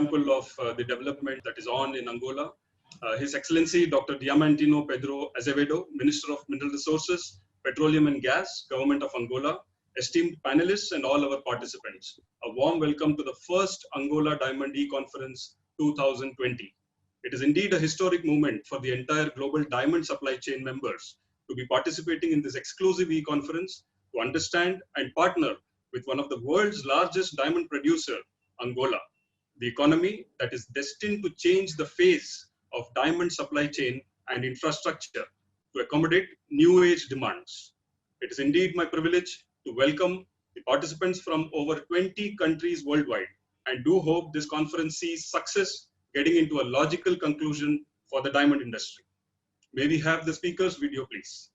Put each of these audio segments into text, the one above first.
example of the development that is on in Angola. His Excellency Dr. Diamantino Pedro Azevedo, Minister of Mineral Resources, Petroleum and Gas, Government of Angola, esteemed panelists and all our participants. A warm welcome to the first Angola Diamond eConference 2020. It is indeed a historic moment for the entire global diamond supply chain members to be participating in this exclusive eConference to understand and partner with one of the world's largest diamond producer, Angola, the economy that is destined to change the face of diamond supply chain and infrastructure to accommodate new age demands. It is indeed my privilege to welcome the participants from over 20 countries worldwide and do hope this conference sees success getting into a logical conclusion for the diamond industry. May we have the speaker's video, please?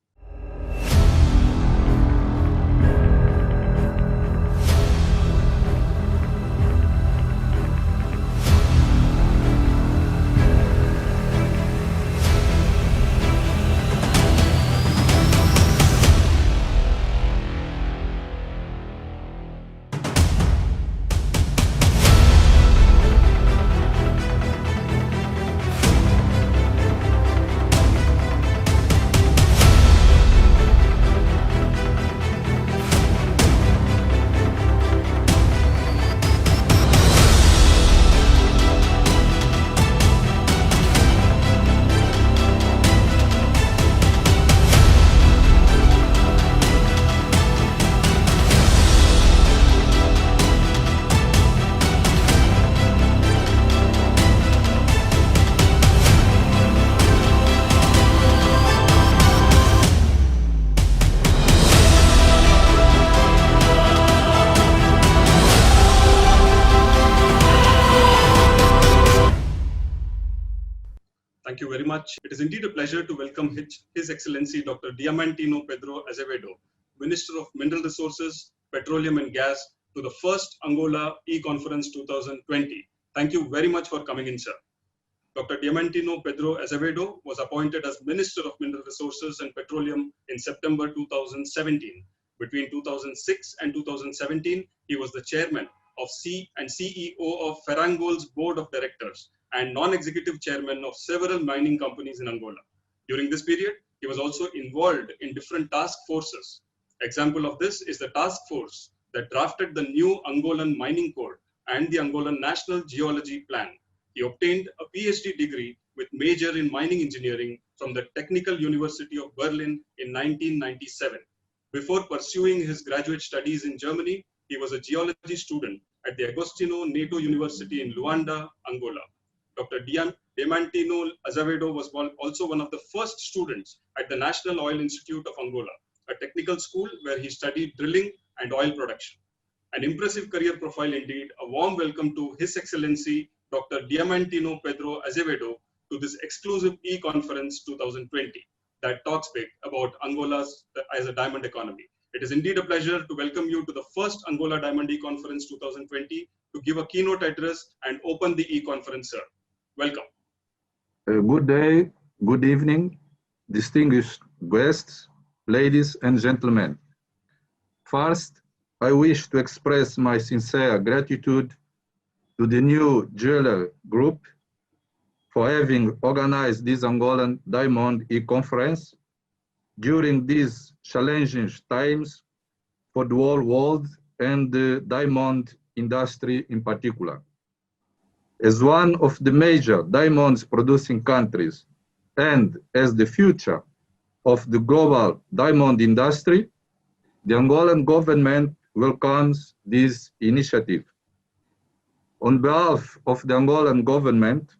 Thank you very much. It is indeed a pleasure to welcome His Excellency Dr. Diamantino Pedro Azevedo, Minister of Mineral Resources, Petroleum and Gas, to the first Angola eConference 2020. Thank you very much for coming in, sir. Dr. Diamantino Pedro Azevedo was appointed as Minister of Mineral Resources and Petroleum in September 2017. Between 2006 and 2017, he was the chairman of and CEO of Ferrangol's Board of Directors and non-executive chairman of several mining companies in Angola. During this period, he was also involved in different task forces. Example of this is the task force that drafted the new Angolan mining code and the Angolan National Geology Plan. He obtained a PhD degree with major in mining engineering from the Technical University of Berlin in 1997. Before pursuing his graduate studies in Germany, he was a geology student at the Agostinho Neto University in Luanda, Angola. Dr. Diamantino Azevedo was also one of the first students at the National Oil Institute of Angola, a technical school where he studied drilling and oil production. An impressive career profile indeed. A warm welcome to His Excellency Dr. Diamantino Pedro Azevedo to this exclusive eConference 2020 that talks big about Angola's as a diamond economy. It is indeed a pleasure to welcome you to the first Angola Diamond eConference 2020 to give a keynote address and open the eConference, sir. Welcome. Good day, good evening, distinguished guests, ladies and gentlemen. First, I wish to express my sincere gratitude to the new Geological group for having organized this Angolan Diamond eConference during these challenging times for the whole world and the diamond industry in particular. As one of the major diamonds producing countries and as the future of the global diamond industry, the Angolan government welcomes this initiative. On behalf of the Angolan government,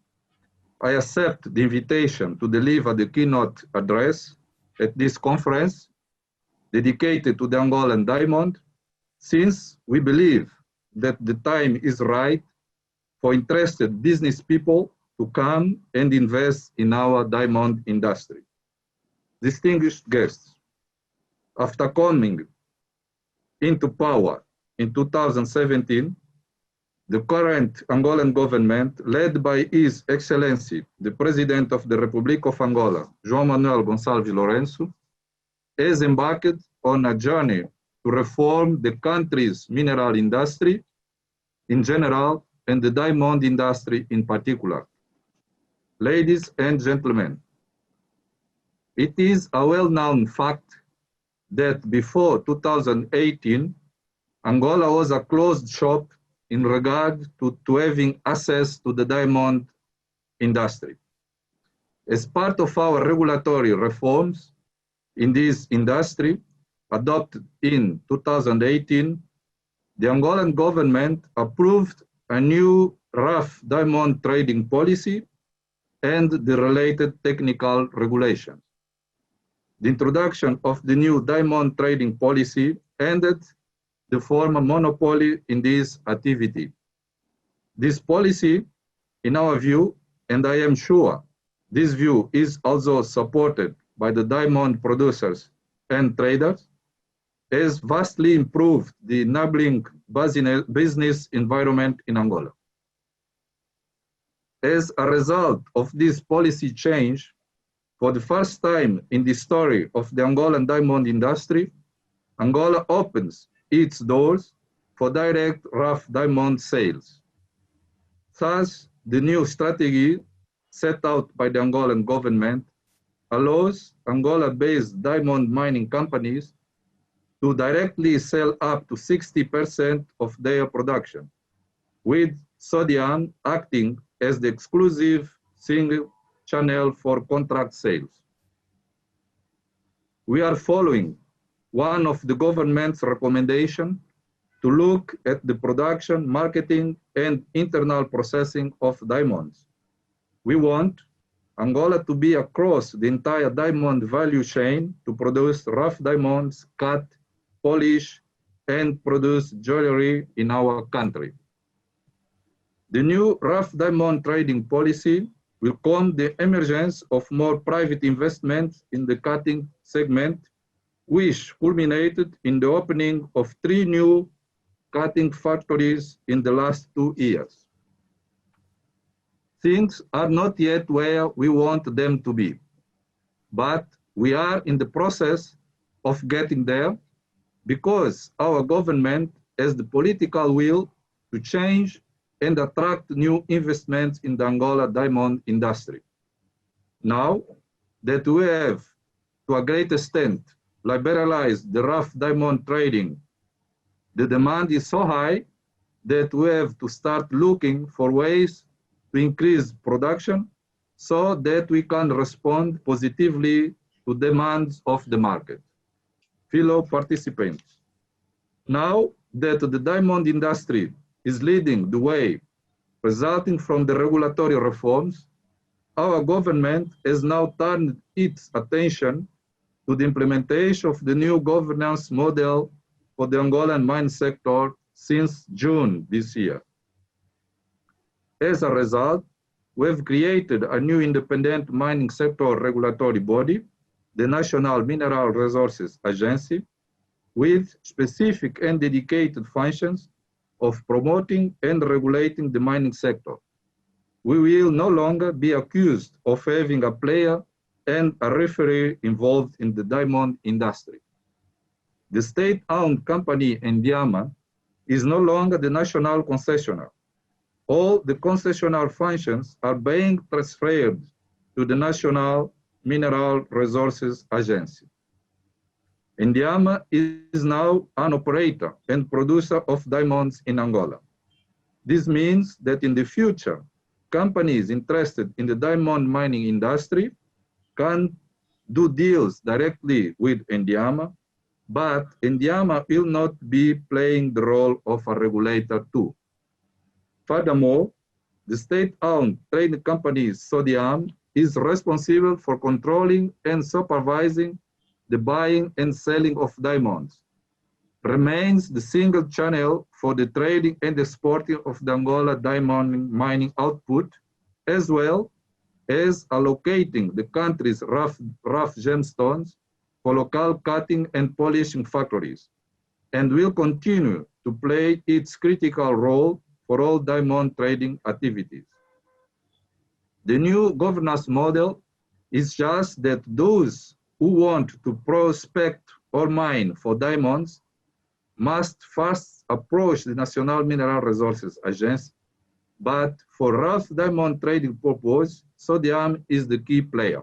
I accept the invitation to deliver the keynote address at this conference dedicated to the Angolan diamond, since we believe that the time is right for interested business people to come and invest in our diamond industry. Distinguished guests, after coming into power in 2017, the current Angolan government, led by His Excellency, the President of the Republic of Angola, João Manuel Gonçalves Lourenço, has embarked on a journey to reform the country's mineral industry in general and the diamond industry in particular. Ladies and gentlemen, it is a well-known fact that before 2018, Angola was a closed shop in regard to having access to the diamond industry. As part of our regulatory reforms in this industry, adopted in 2018, the Angolan government approved a new rough diamond trading policy and the related technical regulations. The introduction of the new diamond trading policy ended the former monopoly in this activity. This policy, in our view, and I am sure this view is also supported by the diamond producers and traders, has vastly improved the enabling business environment in Angola. As a result of this policy change, for the first time in the story of the Angolan diamond industry, Angola opens its doors for direct rough diamond sales. Thus, the new strategy set out by the Angolan government allows Angola-based diamond mining companies to directly sell up to 60% of their production, with Sodian acting as the exclusive single channel for contract sales. We are following one of the government's recommendations to look at the production, marketing, and internal processing of diamonds. We want Angola to be across the entire diamond value chain to produce rough diamonds, cut, polish, and produce jewelry in our country. The new rough diamond trading policy will welcome the emergence of more private investments in the cutting segment, which culminated in the opening of 3 new cutting factories in the last 2 years. Things are not yet where we want them to be, but we are in the process of getting there because our government has the political will to change and attract new investments in the Angola diamond industry. Now that we have, to a great extent, liberalized the rough diamond trading, the demand is so high that we have to start looking for ways to increase production so that we can respond positively to demands of the market. Fellow participants, now that the diamond industry is leading the way resulting from the regulatory reforms, our government has now turned its attention to the implementation of the new governance model for the Angolan mine sector since June this year. As a result, we have created a new independent mining sector regulatory body, the National Mineral Resources Agency, with specific and dedicated functions of promoting and regulating the mining sector. We will no longer be accused of having a player and a referee involved in the diamond industry. The state-owned company Endiama is no longer the national concessionaire. All the concessionaire functions are being transferred to the National Mineral Resources Agency. Endiama is now an operator and producer of diamonds in Angola. This means that in the future, companies interested in the diamond mining industry can do deals directly with Endiama, but Endiama will not be playing the role of a regulator too. Furthermore, the state-owned trading company Sodiam is responsible for controlling and supervising the buying and selling of diamonds, remains the single channel for the trading and exporting of the Angola diamond mining output, as well as allocating the country's rough gemstones for local cutting and polishing factories, and will continue to play its critical role for all diamond trading activities. The new governance model is just that those who want to prospect or mine for diamonds must first approach the National Mineral Resources Agency but for rough diamond trading purpose, sodium is the key player.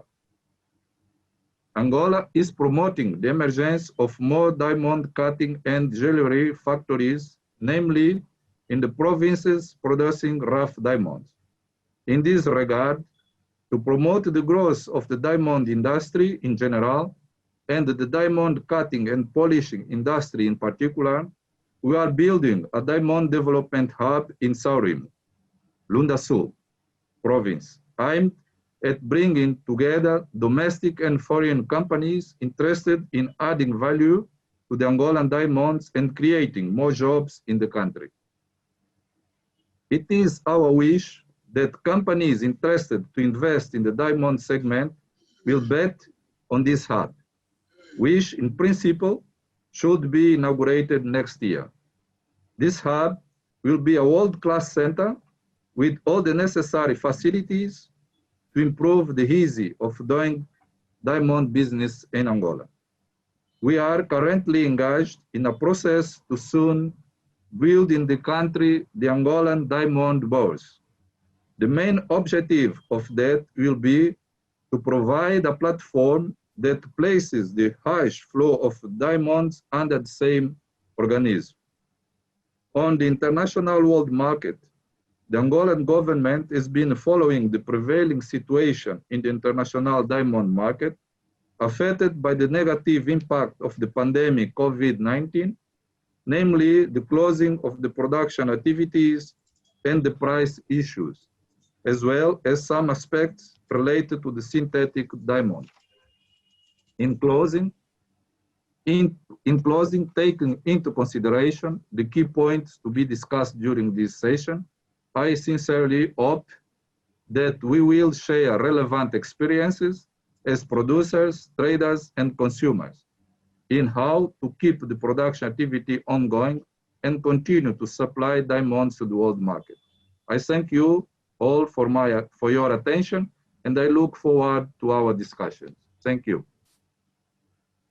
Angola is promoting the emergence of more diamond cutting and jewelry factories, namely in the provinces producing rough diamonds. In this regard, to promote the growth of the diamond industry in general, and the diamond cutting and polishing industry in particular, we are building a diamond development hub in Saurim, Lunda Sul province, aimed at bringing together domestic and foreign companies interested in adding value to the Angolan diamonds and creating more jobs in the country. It is our wish that companies interested to invest in the diamond segment will bet on this hub, which in principle should be inaugurated next year. This hub will be a world-class center with all the necessary facilities to improve the ease of doing diamond business in Angola. We are currently engaged in a process to soon build in the country the Angolan diamond bourse. The main objective of that will be to provide a platform that places the harsh flow of diamonds under the same organism. On the international world market, the Angolan government has been following the prevailing situation in the international diamond market, affected by the negative impact of the pandemic COVID-19, namely the closing of the production activities and the price issues, as well as some aspects related to the synthetic diamond. In closing, taking into consideration the key points to be discussed during this session, I sincerely hope that we will share relevant experiences as producers, traders, and consumers in how to keep the production activity ongoing and continue to supply diamonds to the world market. I thank you all for your attention, and I look forward to our discussions. Thank you.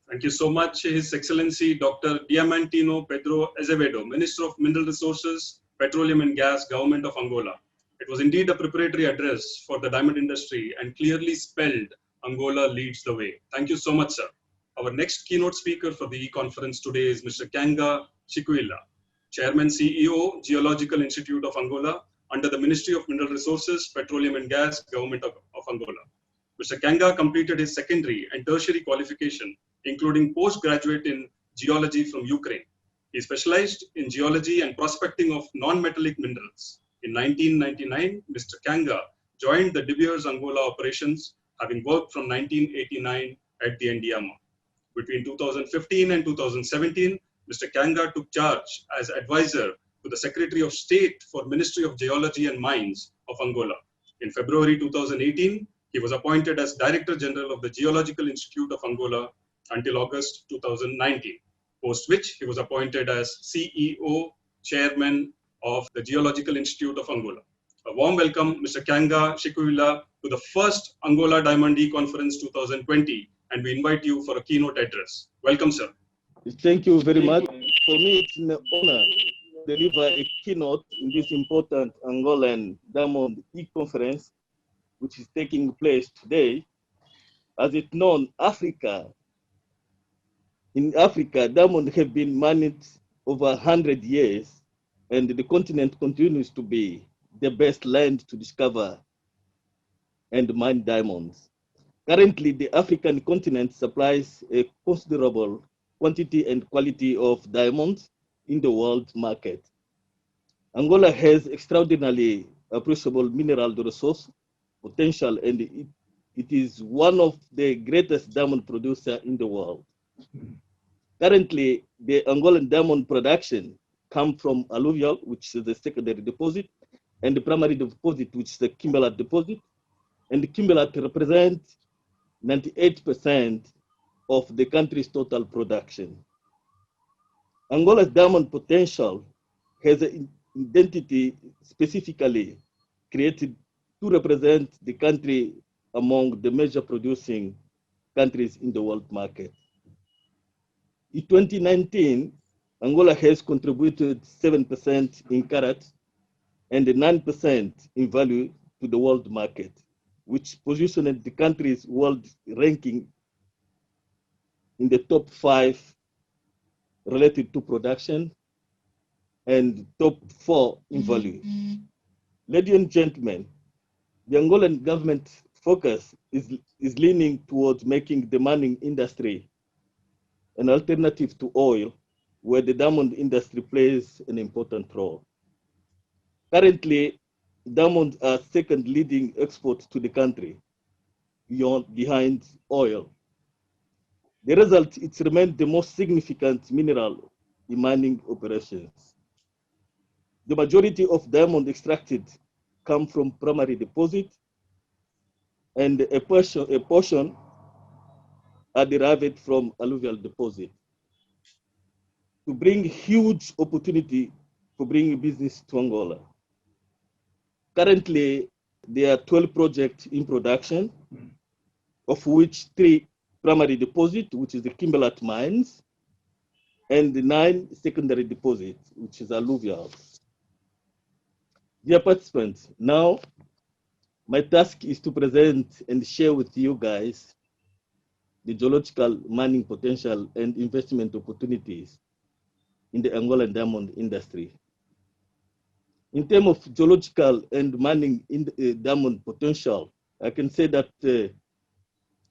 Thank you so much, His Excellency Dr. Diamantino Pedro Azevedo, Minister of Mineral Resources, Petroleum and Gas, Government of Angola. It was indeed a preparatory address for the diamond industry and clearly spelled Angola leads the way. Thank you so much, sir. Our next keynote speaker for the e-conference today is Mr. Kanga Chikwila, Chairman CEO, Geological Institute of Angola, under the Ministry of Mineral Resources, Petroleum and Gas, Government of Angola. Mr. Kanga completed his secondary and tertiary qualification, including postgraduate in geology from Ukraine. He specialized in geology and prospecting of non-metallic minerals. In 1999, Mr. Kanga joined the De Beers Angola operations, having worked from 1989 at the Ndiama. Between 2015 and 2017, Mr. Kanga took charge as advisor to the Secretary of State for Ministry of Geology and Mines of Angola. In February 2018, he was appointed as Director General of the Geological Institute of Angola until August 2019, post which he was appointed as CEO, Chairman of the Geological Institute of Angola. A warm welcome, Mr. Kanga Chikwila, to the first Angola Diamond E-Conference 2020, and we invite you for a keynote address. Welcome, sir. Thank you very much. For me, it's an honor to deliver a keynote in this important Angolan Diamond E-Conference, which is taking place today. As it's known, in Africa, diamonds have been mined over 100 years, and the continent continues to be the best land to discover and mine diamonds. Currently, the African continent supplies a considerable quantity and quality of diamonds in the world market. Angola has extraordinarily appreciable mineral resource potential, and it is one of the greatest diamond producer in the world. Currently, the Angolan diamond production comes from alluvial, which is the secondary deposit, and the primary deposit, which is the kimberlite deposit. And the kimberlite represents 98% of the country's total production. Angola's diamond potential has an identity specifically created to represent the country among the major producing countries in the world market. In 2019, Angola has contributed 7% in carats and 9% in value to the world market, which positioned the country's world ranking in the top 5 related to production and top 4 in value. Ladies and gentlemen, the Angolan government focus is leaning towards making the mining industry an alternative to oil, where the diamond industry plays an important role. Currently, diamonds are second leading export to the country, behind oil. The result, it's remained the most significant mineral in mining operations. The majority of diamond extracted come from primary deposit, and a portion are derived from alluvial deposit, to bring huge opportunity for bringing business to Angola. Currently, there are 12 projects in production, of which 3 primary deposit, which is the kimberlite mines, and 9 secondary deposits, which is alluvial. Dear participants, now my task is to present and share with you guys the geological mining potential and investment opportunities in the Angolan diamond industry. In terms of geological and mining in the diamond potential, I can say that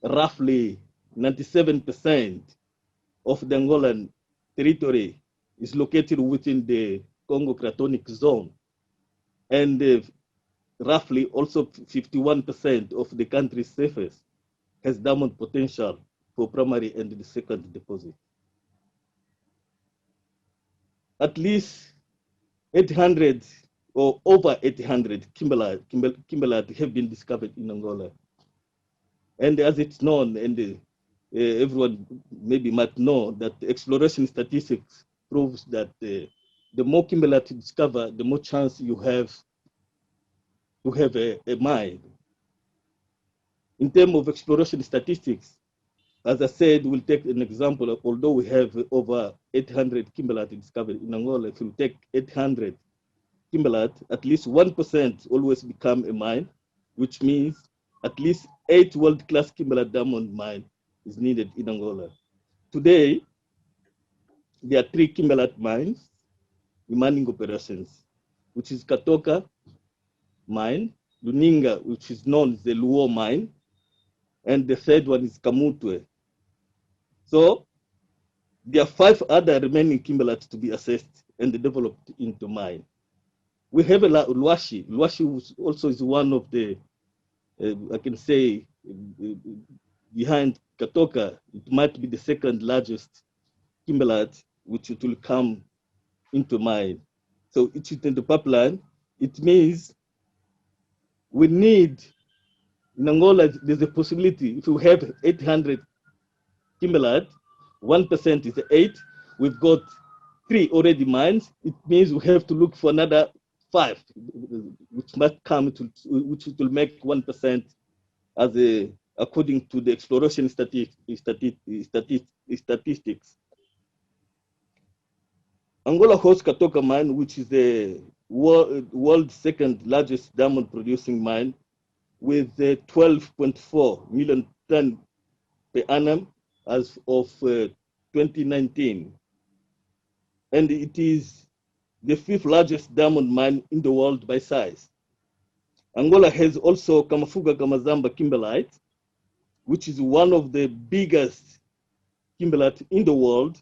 roughly 97% of the Angolan territory is located within the Congo Cratonic zone, and roughly also 51% of the country's surface has diamond potential for primary and the second deposit. At least 800 or over 800 kimberlite have been discovered in Angola. And as it's known, and everyone maybe might know, that exploration statistics proves that the more kimberlite you discover, the more chance you have to have a mine. In terms of exploration statistics, as I said, we'll take an example of, although we have over 800 kimberlite discovered in Angola, if you take 800 kimberlite, at least 1% always become a mine, which means at least 8 world-class kimberlite diamond mine is needed in Angola. Today, there are 3 kimberlite mines in mining operations, which is Katoka mine, Luninga, which is known as the Luo mine, and the third one is Kamutwe. So there are 5 other remaining kimberlites to be assessed and developed into mine. We have a Luashi. Luashi also is one of the, I can say, behind Katoka, it might be the second largest kimberlite, which it will come into mine. So it's in the pipeline. It means we need, in Angola, there's a possibility, if we have 800 kimberlite, 1% is 8, we've got 3 already mines, it means we have to look for another 5, which must come to, which will make 1% as a, according to the exploration statistics. Angola hosts Katoka mine, which is the world's second largest diamond producing mine, with 12.4 million ton per annum as of 2019. And it is the 5th largest diamond mine in the world by size. Angola has also Kamafuga Kamazamba kimberlite, which is one of the biggest kimberlite in the world,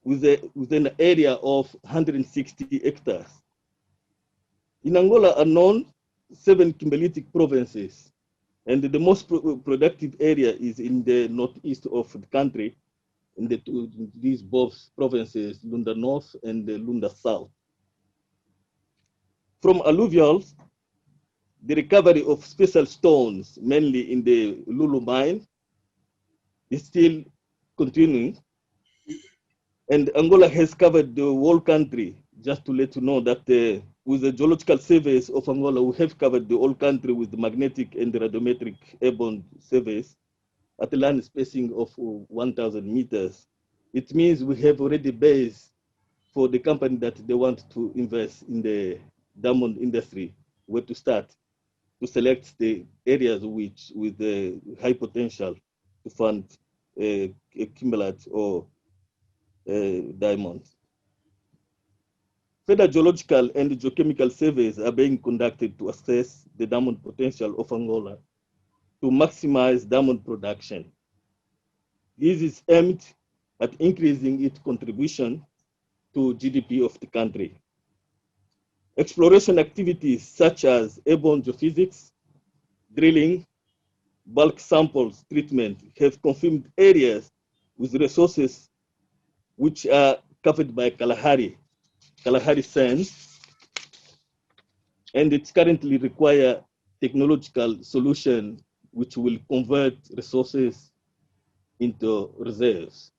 with an area of 160 hectares. In Angola are known 7 kimberlitic provinces, and the most productive area is in the northeast of the country, in these both provinces, Lunda North and Lunda South. From alluvials, the recovery of special stones, mainly in the Lulu mine, is still continuing. And Angola has covered the whole country. Just to let you know that with the geological surveys of Angola, we have covered the whole country with the magnetic and the radiometric airborne surveys at a land spacing of 1,000 meters. It means we have already base for the company that they want to invest in the diamond industry where to start to select the areas with the high potential to fund accumulate or diamonds. Further geological and geochemical surveys are being conducted to assess the diamond potential of Angola to maximize diamond production. This is aimed at increasing its contribution to GDP of the country. Exploration activities such as airborne geophysics, drilling, bulk samples treatment have confirmed areas with resources which are covered by Kalahari sands, and it currently requires technological solution which will convert resources into reserves.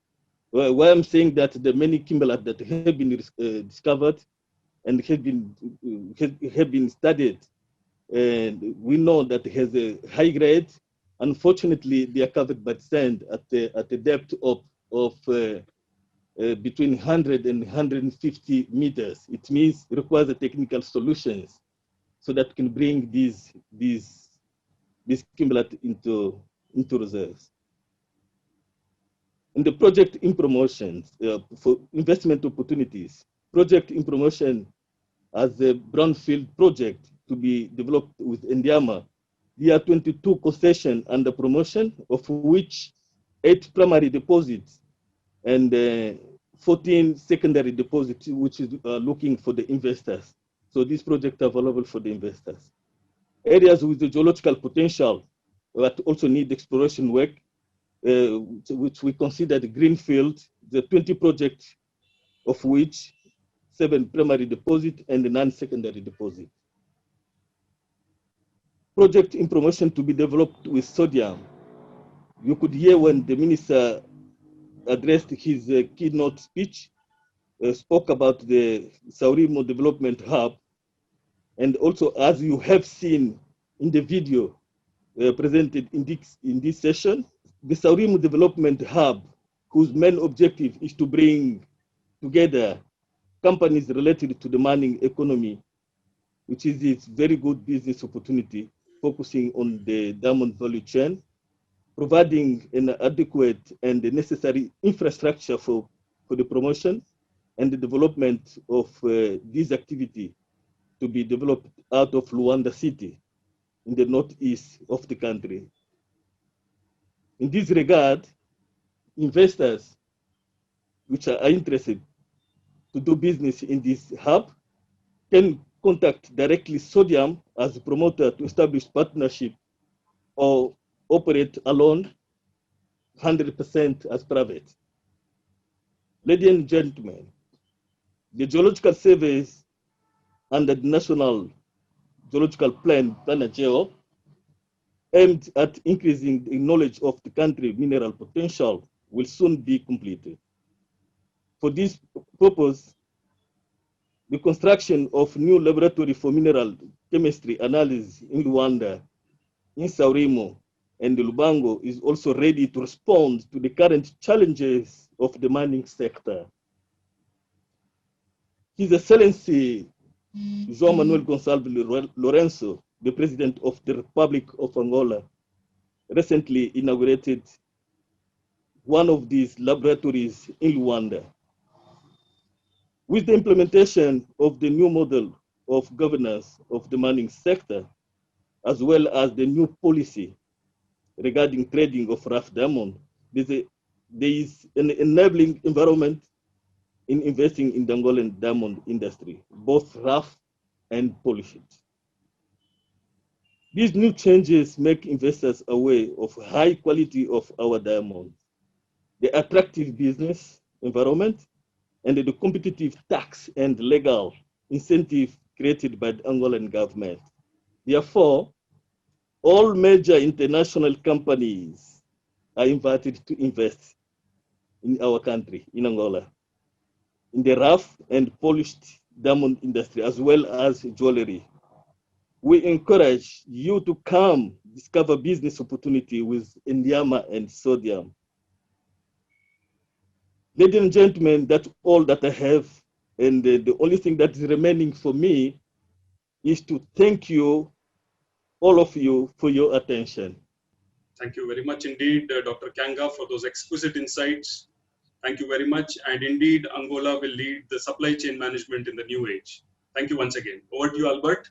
Why I'm saying that the many kimberlites that have been discovered and have been studied, and we know that it has a high grade. Unfortunately, they are covered by sand at a depth of between 100 and 150 meters. It means it requires the technical solutions so that can bring these kimberlite into reserves. And the project in promotions for investment opportunities, project in promotion as a brownfield project to be developed with Indiama. There are 22 concessions under promotion, of which 8 primary deposits and 14 secondary deposits, which is looking for the investors. So these projects are available for the investors. Areas with the geological potential that also need exploration work, which we consider the greenfield, the 20 projects of which 7 primary deposit and 9 secondary deposit. Project in promotion to be developed with sodium. You could hear when the minister addressed his keynote speech, spoke about the Saurimo Development Hub. And also, as you have seen in the video presented in this session, the Saurimo Development Hub, whose main objective is to bring together companies related to the mining economy, which is its very good business opportunity, focusing on the diamond value chain, providing an adequate and the necessary infrastructure for the promotion and the development of this activity to be developed out of Luanda City in the northeast of the country. In this regard, investors which are interested to do business in this hub can contact directly Sodium as a promoter to establish partnership or operate alone 100% as private. Ladies and gentlemen, the geological surveys under the National Geological Plan, PLANAGEO, aimed at increasing the knowledge of the country mineral potential will soon be completed. For this purpose, the construction of new laboratory for mineral chemistry analysis in Luanda, in Saurimo, and Lubango is also ready to respond to the current challenges of the mining sector. His Excellency João Manuel Gonçalves Lourenço, the President of the Republic of Angola, recently inaugurated one of these laboratories in Luanda. With the implementation of the new model of governance of the mining sector, as well as the new policy regarding trading of rough diamond, there is an enabling environment in investing in the Angolan diamond industry, both rough and polished. These new changes make investors aware of high quality of our diamonds, the attractive business environment, and the competitive tax and legal incentive created by the Angolan government. Therefore, all major international companies are invited to invest in our country, in Angola, in the rough and polished diamond industry, as well as jewelry. We encourage you to come discover business opportunity with Indiama and Sodium. Ladies and gentlemen, that's all that I have. And the only thing that is remaining for me is to thank you, all of you, for your attention. Thank you very much indeed, Dr. Kanga, for those exquisite insights. Thank you very much. And indeed, Angola will lead the supply chain management in the new age. Thank you once again. Over to you, Albert.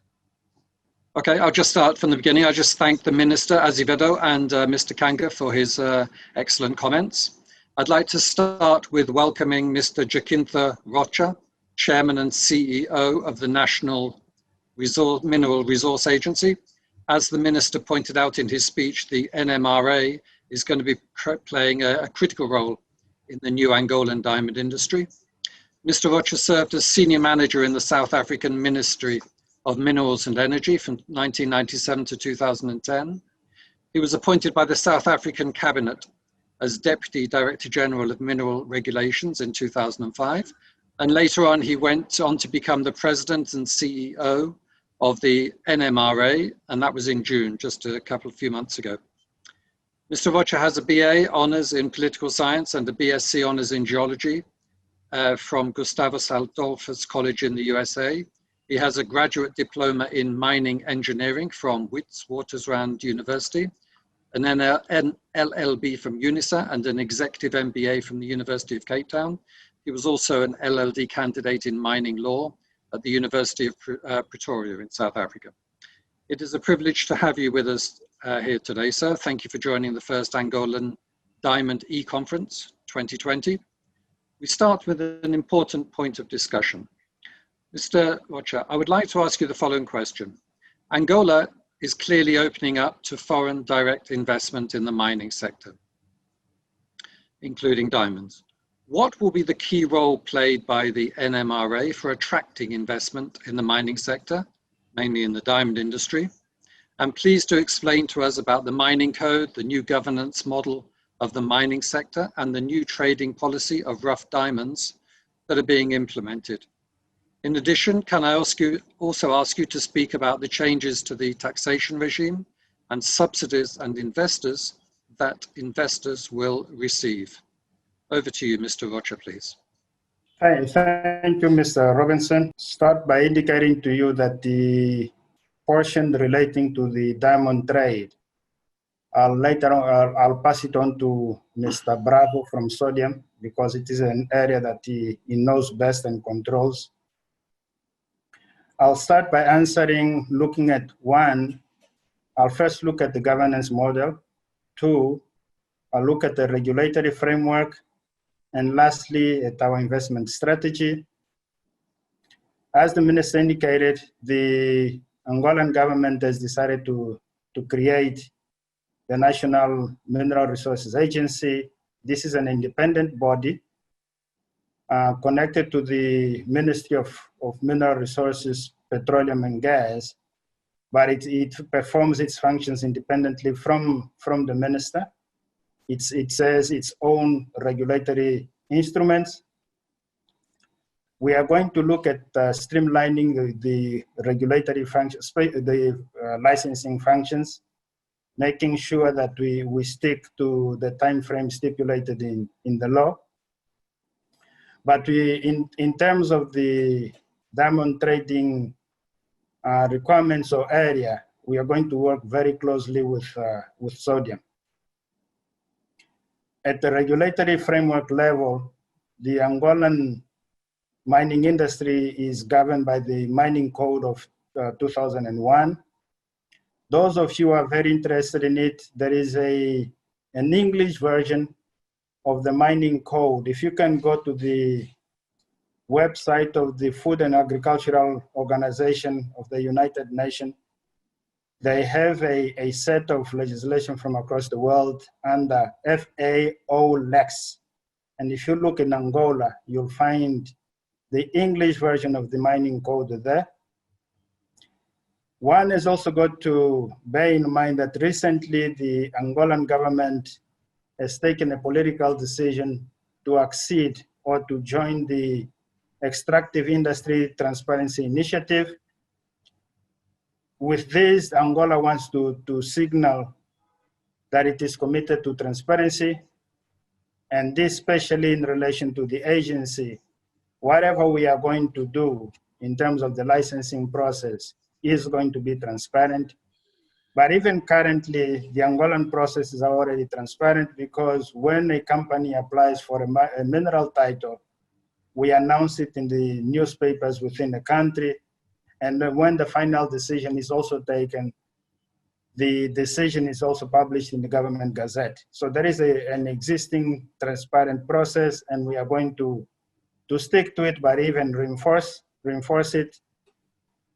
Okay, I'll just start from the beginning. I just thank the Minister, Azevedo, and Mr. Kanga for his excellent comments. I'd like to start with welcoming Mr. Jacinta Rocha, Chairman and CEO of the National Mineral Resource Agency. As the Minister pointed out in his speech, the NMRA is going to be playing a critical role in the new Angolan diamond industry. Mr. Rocha served as Senior Manager in the South African Ministry of Minerals and Energy from 1997 to 2010. He was appointed by the South African Cabinet as Deputy Director General of Mineral Regulations in 2005. And later on, he went on to become the President and CEO of the NMRA, and that was in June, just a few months ago. Mr. Rocha has a BA Honours in Political Science and a BSc Honours in Geology from Gustavus Adolphus College in the USA. He has a graduate diploma in mining engineering from Witwatersrand University, an LLB from UNISA, and an executive MBA from the University of Cape Town. He was also an LLD candidate in mining law at the University of Pretoria in South Africa. It is a privilege to have you with us here today, sir. Thank you for joining the first Angolan Diamond eConference 2020. We start with an important point of discussion. Mr. Rocha, I would like to ask you the following question. Angola is clearly opening up to foreign direct investment in the mining sector, including diamonds. What will be the key role played by the NMRA for attracting investment in the mining sector, mainly in the diamond industry? And please do explain to us about the mining code, the new governance model of the mining sector, and the new trading policy of rough diamonds that are being implemented. In addition, can I also ask you to speak about the changes to the taxation regime and subsidies and investors that investors will receive? Over to you, Mr. Rocha, please. Thank you, Mr. Robinson. Start by indicating to you that the portion relating to the diamond trade, later on, I'll pass it on to Mr. Bravo from Sodium, because it is an area that he knows best and controls. I'll start by answering, looking at one, I'll first look at the governance model. Two, I'll look at the regulatory framework. And lastly, at our investment strategy. As the Minister indicated, the Angolan government has decided to create the National Mineral Resources Agency. This is an independent body connected to the Ministry of Mineral Resources, Petroleum and Gas, but it performs its functions independently from the Minister. It says its own regulatory instruments. We are going to look at streamlining the regulatory functions, the licensing functions, making sure that we stick to the time frame stipulated in the law. But in terms of the diamond trading requirements or area, we are going to work very closely with Sodium. At the regulatory framework level, the Angolan mining industry is governed by the Mining Code of 2001. Those of you who are very interested in it, there is an English version of the Mining Code. If you can go to the website of the Food and Agricultural Organization of the United Nations, they have a set of legislation from across the world under FAO Lex. And if you look in Angola, you'll find the English version of the mining code there. One has also got to bear in mind that recently the Angolan government has taken a political decision to accede or to join the Extractive Industry Transparency Initiative. With this, Angola wants to signal that it is committed to transparency, and this especially in relation to the agency. Whatever we are going to do in terms of the licensing process, is going to be transparent. But even currently, the Angolan process is already transparent because when a company applies for a mineral title, we announce it in the newspapers within the country. And when the final decision is also taken, the decision is also published in the government gazette. So there is an existing transparent process, and we are going to stick to it, but even reinforce it.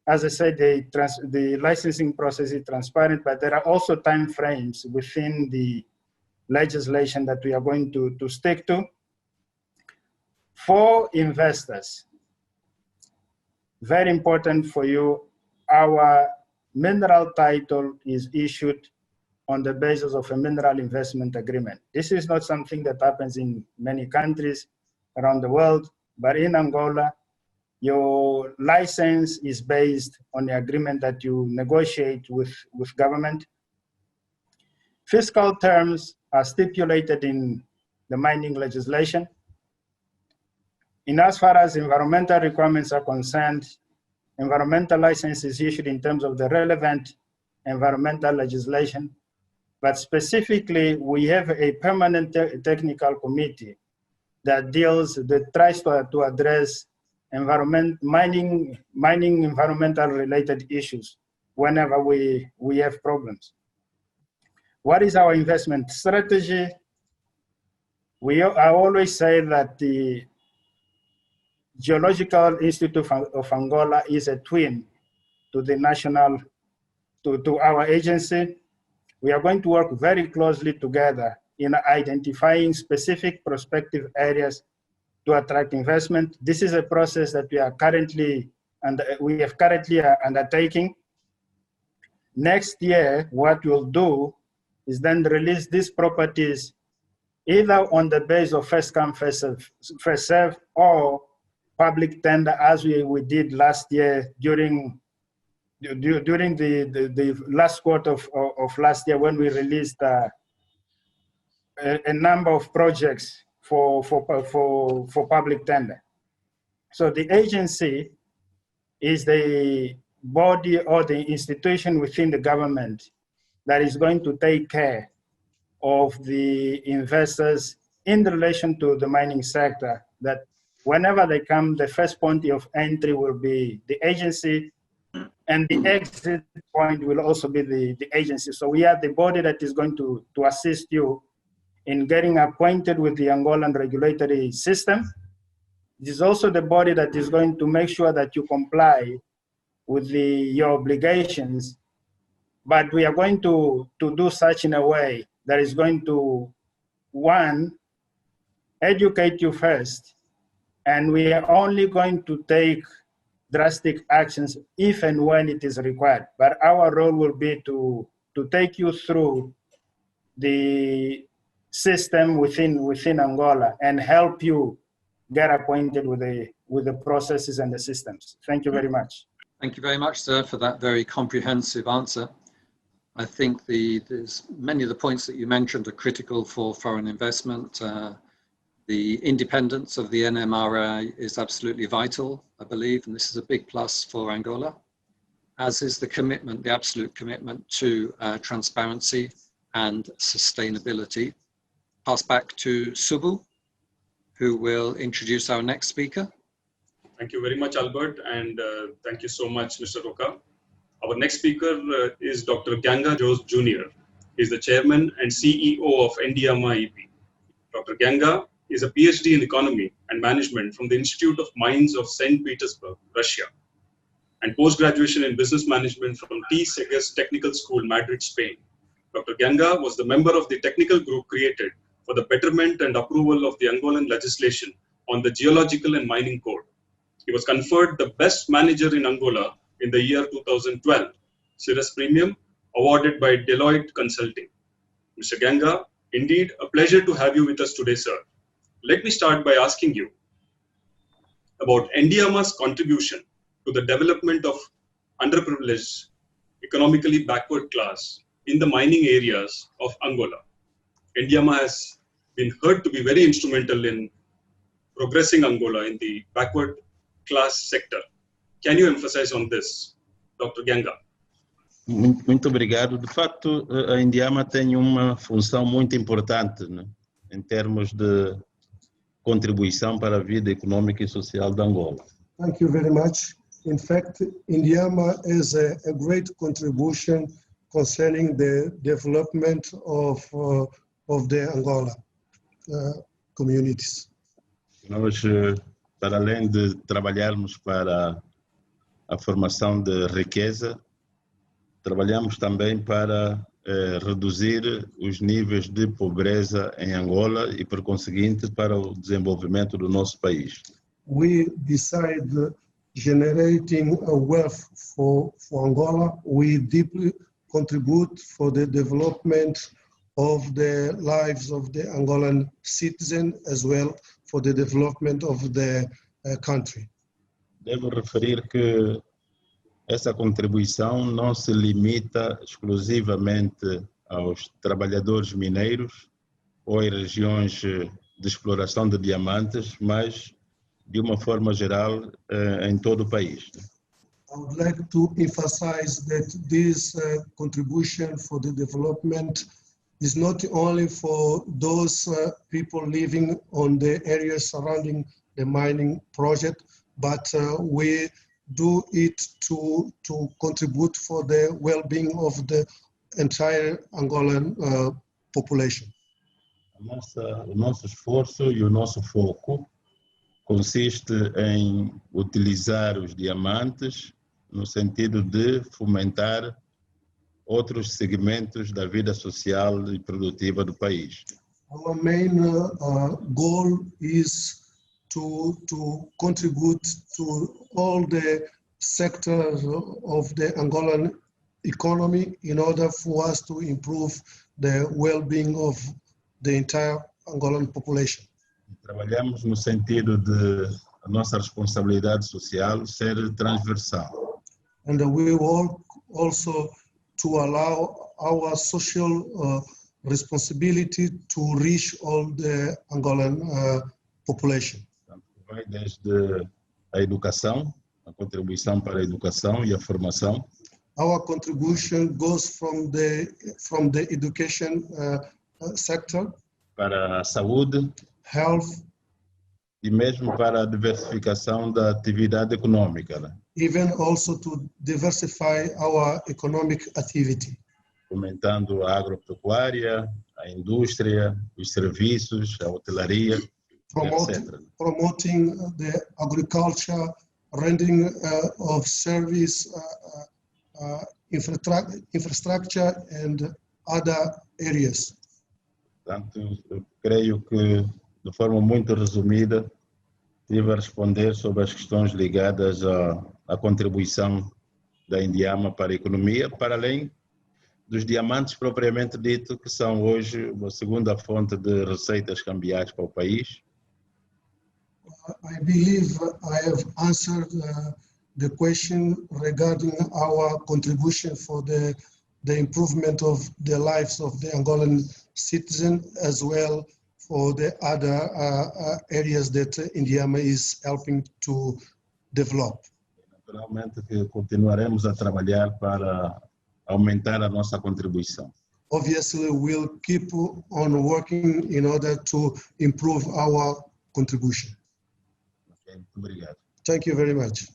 As I said, the licensing process is transparent, but there are also time frames within the legislation that we are going to stick to. For investors, very important for you, our mineral title is issued on the basis of a mineral investment agreement. This is not something that happens in many countries around the world, but in Angola, your license is based on the agreement that you negotiate with government. Fiscal terms are stipulated in the mining legislation. In as far as environmental requirements are concerned, environmental license is issued in terms of the relevant environmental legislation, but specifically we have a permanent technical committee that tries to address mining environmental related issues whenever we have problems. What is our investment strategy? I always say that the Geological Institute of Angola is a twin to the to our agency. We are going to work very closely together in identifying specific prospective areas to attract investment. This is a process that we have currently undertaking. Next year, what we'll do is then release these properties either on the basis of first come, first serve, or public tender, as we did last year during the last quarter of last year, when we released a number of projects for public tender. So the agency is the body or the institution within the government that is going to take care of the investors in relation to the mining sector, that whenever they come, the first point of entry will be the agency, and the exit point will also be the agency. So we are the body that is going to assist you in getting acquainted with the Angolan regulatory system. It is also the body that is going to make sure that you comply with your obligations, but we are going to do such in a way that is going to, one, educate you first, and we are only going to take drastic actions if and when it is required. But our role will be to take you through the system within Angola and help you get acquainted with the processes and the systems. Thank you very much. Thank you very much, sir, for that very comprehensive answer. I think many of the points that you mentioned are critical for foreign investment. The independence of the NMRA is absolutely vital, I believe, and this is a big plus for Angola, as is the absolute commitment to transparency and sustainability. Pass back to Subbu, who will introduce our next speaker. Thank you very much, Albert, and thank you so much, Mr. Roca. Our next speaker is Dr. Ganga Jose Jr. He is the chairman and CEO of Endiama EP. Dr. Ganga is a PhD in economy and management from the Institute of Mines of St. Petersburg, Russia, and post-graduation in business management from T. Segues Technical School, Madrid, Spain. Dr. Ganga was the member of the technical group created for the betterment and approval of the Angolan legislation on the Geological and Mining Code. He was conferred the Best Manager in Angola in the year 2012, Cirrus Premium, awarded by Deloitte Consulting. Mr. Ganga, indeed a pleasure to have you with us today, sir. Let me start by asking you about Endiama's contribution to the development of underprivileged, economically backward class in the mining areas of Angola. Endiama has been heard to be very instrumental in progressing Angola in the backward class sector. Can you emphasize on this? Dr. Ganga. Muito obrigado. De facto, a Indiama tem uma função muito importante, né, em termos de contribuição para a vida econômica e social de Angola. Thank you very much. In fact, Indiama is a great contribution concerning the development of the Angola communities. Nós, para além de trabalharmos para a formação de riqueza, trabalhamos também para reduzir os níveis de pobreza em Angola e, por conseguinte, para o desenvolvimento do nosso país. We beside generating a wealth for Angola, we deeply contribute for the development of the lives of the Angolan citizen as well for the development of the country. Devo referir que essa contribuição não se limita exclusivamente aos trabalhadores mineiros ou em regiões de exploração de diamantes, mas de uma forma geral em todo o país. I would like to emphasize that this contribution for the development is not only for those people living on the areas surrounding the mining project, but we do it to contribute for the well-being of the entire Angolan population. O nosso esforço e o nosso foco consiste em utilizar os diamantes no sentido de fomentar outros segmentos da vida social e produtiva do país. Our main goal is to contribute to all the sectors of the Angolan economy in order for us to improve the well-being of the entire Angolan population. Trabalhamos no sentido de a nossa responsabilidade social ser transversal. And we work also to allow our social responsibility to reach all the Angolan population. Vai desde a educação, a contribuição para a educação e a formação. Our contribution goes from the education sector, para a saúde, health, e mesmo para a diversificação da atividade econômica, né? even also to diversify our economic activity. Fomentando a agropecuária, a indústria, os serviços, a hotelaria, etc. Promoting the agriculture, rendering of service, infrastructure and other areas. Portanto, eu creio que, de forma muito resumida, estive a responder sobre as questões ligadas à contribuição da Indiama para a economia, para além dos diamantes propriamente dito, que são hoje uma segunda fonte de receitas cambiais para o país. I believe I have answered the question regarding our contribution for the improvement of the lives of the Angolan citizen, as well for the other areas that Indiama is helping to develop. Naturalmente que continuaremos a trabalhar para aumentar a nossa contribuição. Obviously, we'll keep on working in order to improve our contribution. Okay, muito obrigado. Thank you very much.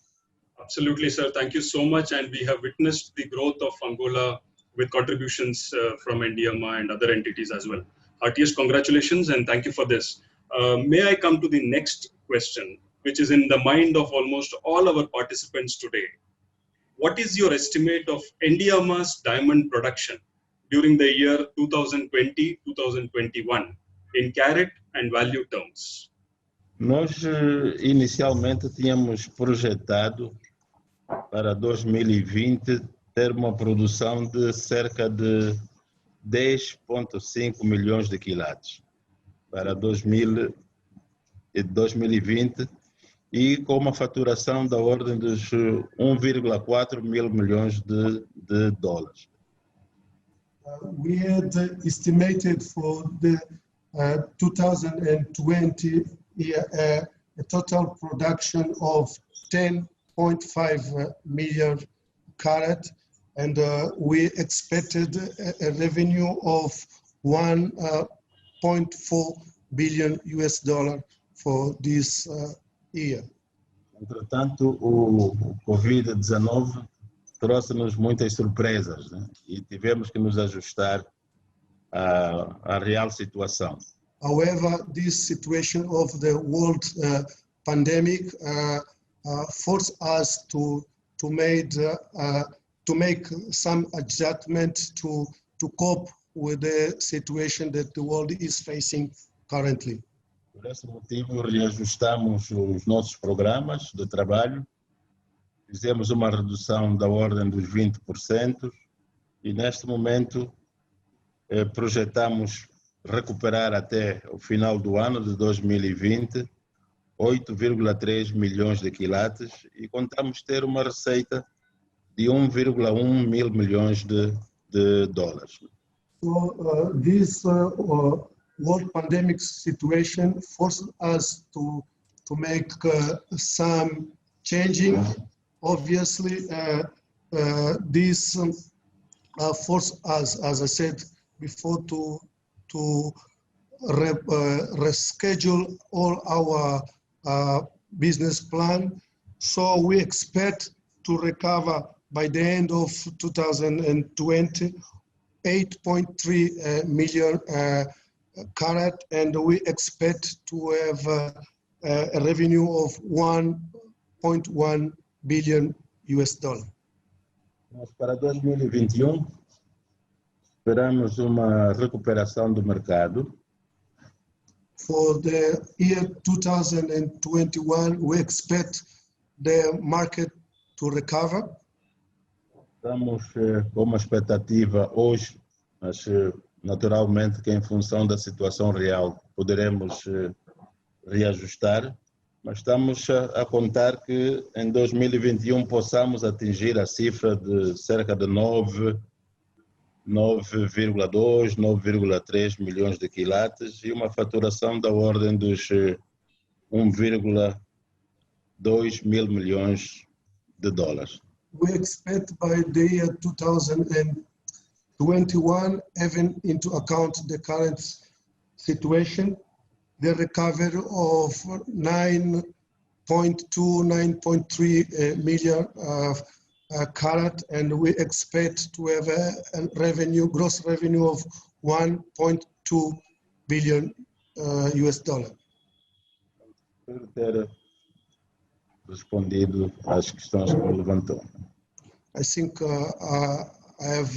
Absolutely, sir. Thank you so much. And we have witnessed the growth of Angola with contributions from Indiama and other entities as well. Heartiest congratulations and thank you for this. May I come to the next question, which is in the mind of almost all our participants today. What is your estimate of Indiama's diamond production during the year 2020-2021 in carat and value terms? Nós inicialmente tínhamos projetado para 2020 ter uma produção de cerca de 10,5 milhões de quilates para 2020 e com uma faturação da ordem dos 1,4 mil milhões de dólares. We had estimated for the 2020 year a total production of 10.5 million carat, and we expected a revenue of $1.4 billion for this year. Entretanto, o Covid-19 trouxe-nos muitas surpresas, né? E tivemos que nos ajustar à real situação. However, this situation of the world pandemic forced us to make some adjustment to cope with the situation that the world is facing currently. Por esse motivo, reajustamos os nossos programas de trabalho, fizemos uma redução da ordem dos 20% e, neste momento, projetamos recuperar até o final do ano de 2020 8,3 milhões de quilates e contamos ter uma receita de 1,1 mil milhões de dólares. So this world pandemic situation forced us to make some changing. Obviously, this forced us, as I said before, to reschedule all our business plan. So we expect to recover by the end of 2020 8.3 million carat, and we expect to have a revenue of $1.1 billion. Mas para 2021, esperamos uma recuperação do mercado. For the year 2021, we expect the market to recover. Estamos com uma expectativa hoje, mas naturalmente que em função da situação real poderemos reajustar, mas estamos a contar que em 2021 possamos atingir a cifra de cerca de 9,2, 9,3 milhões de quilates e uma faturação da ordem dos 1,2 mil milhões de dólares. We expect by the year 2021, having into account the current situation, the recovery of 9.2, 9.3 million carat, and we expect to have a revenue, gross revenue of $1.2 billion. Espero ter respondido às questões que me levantou. I think I have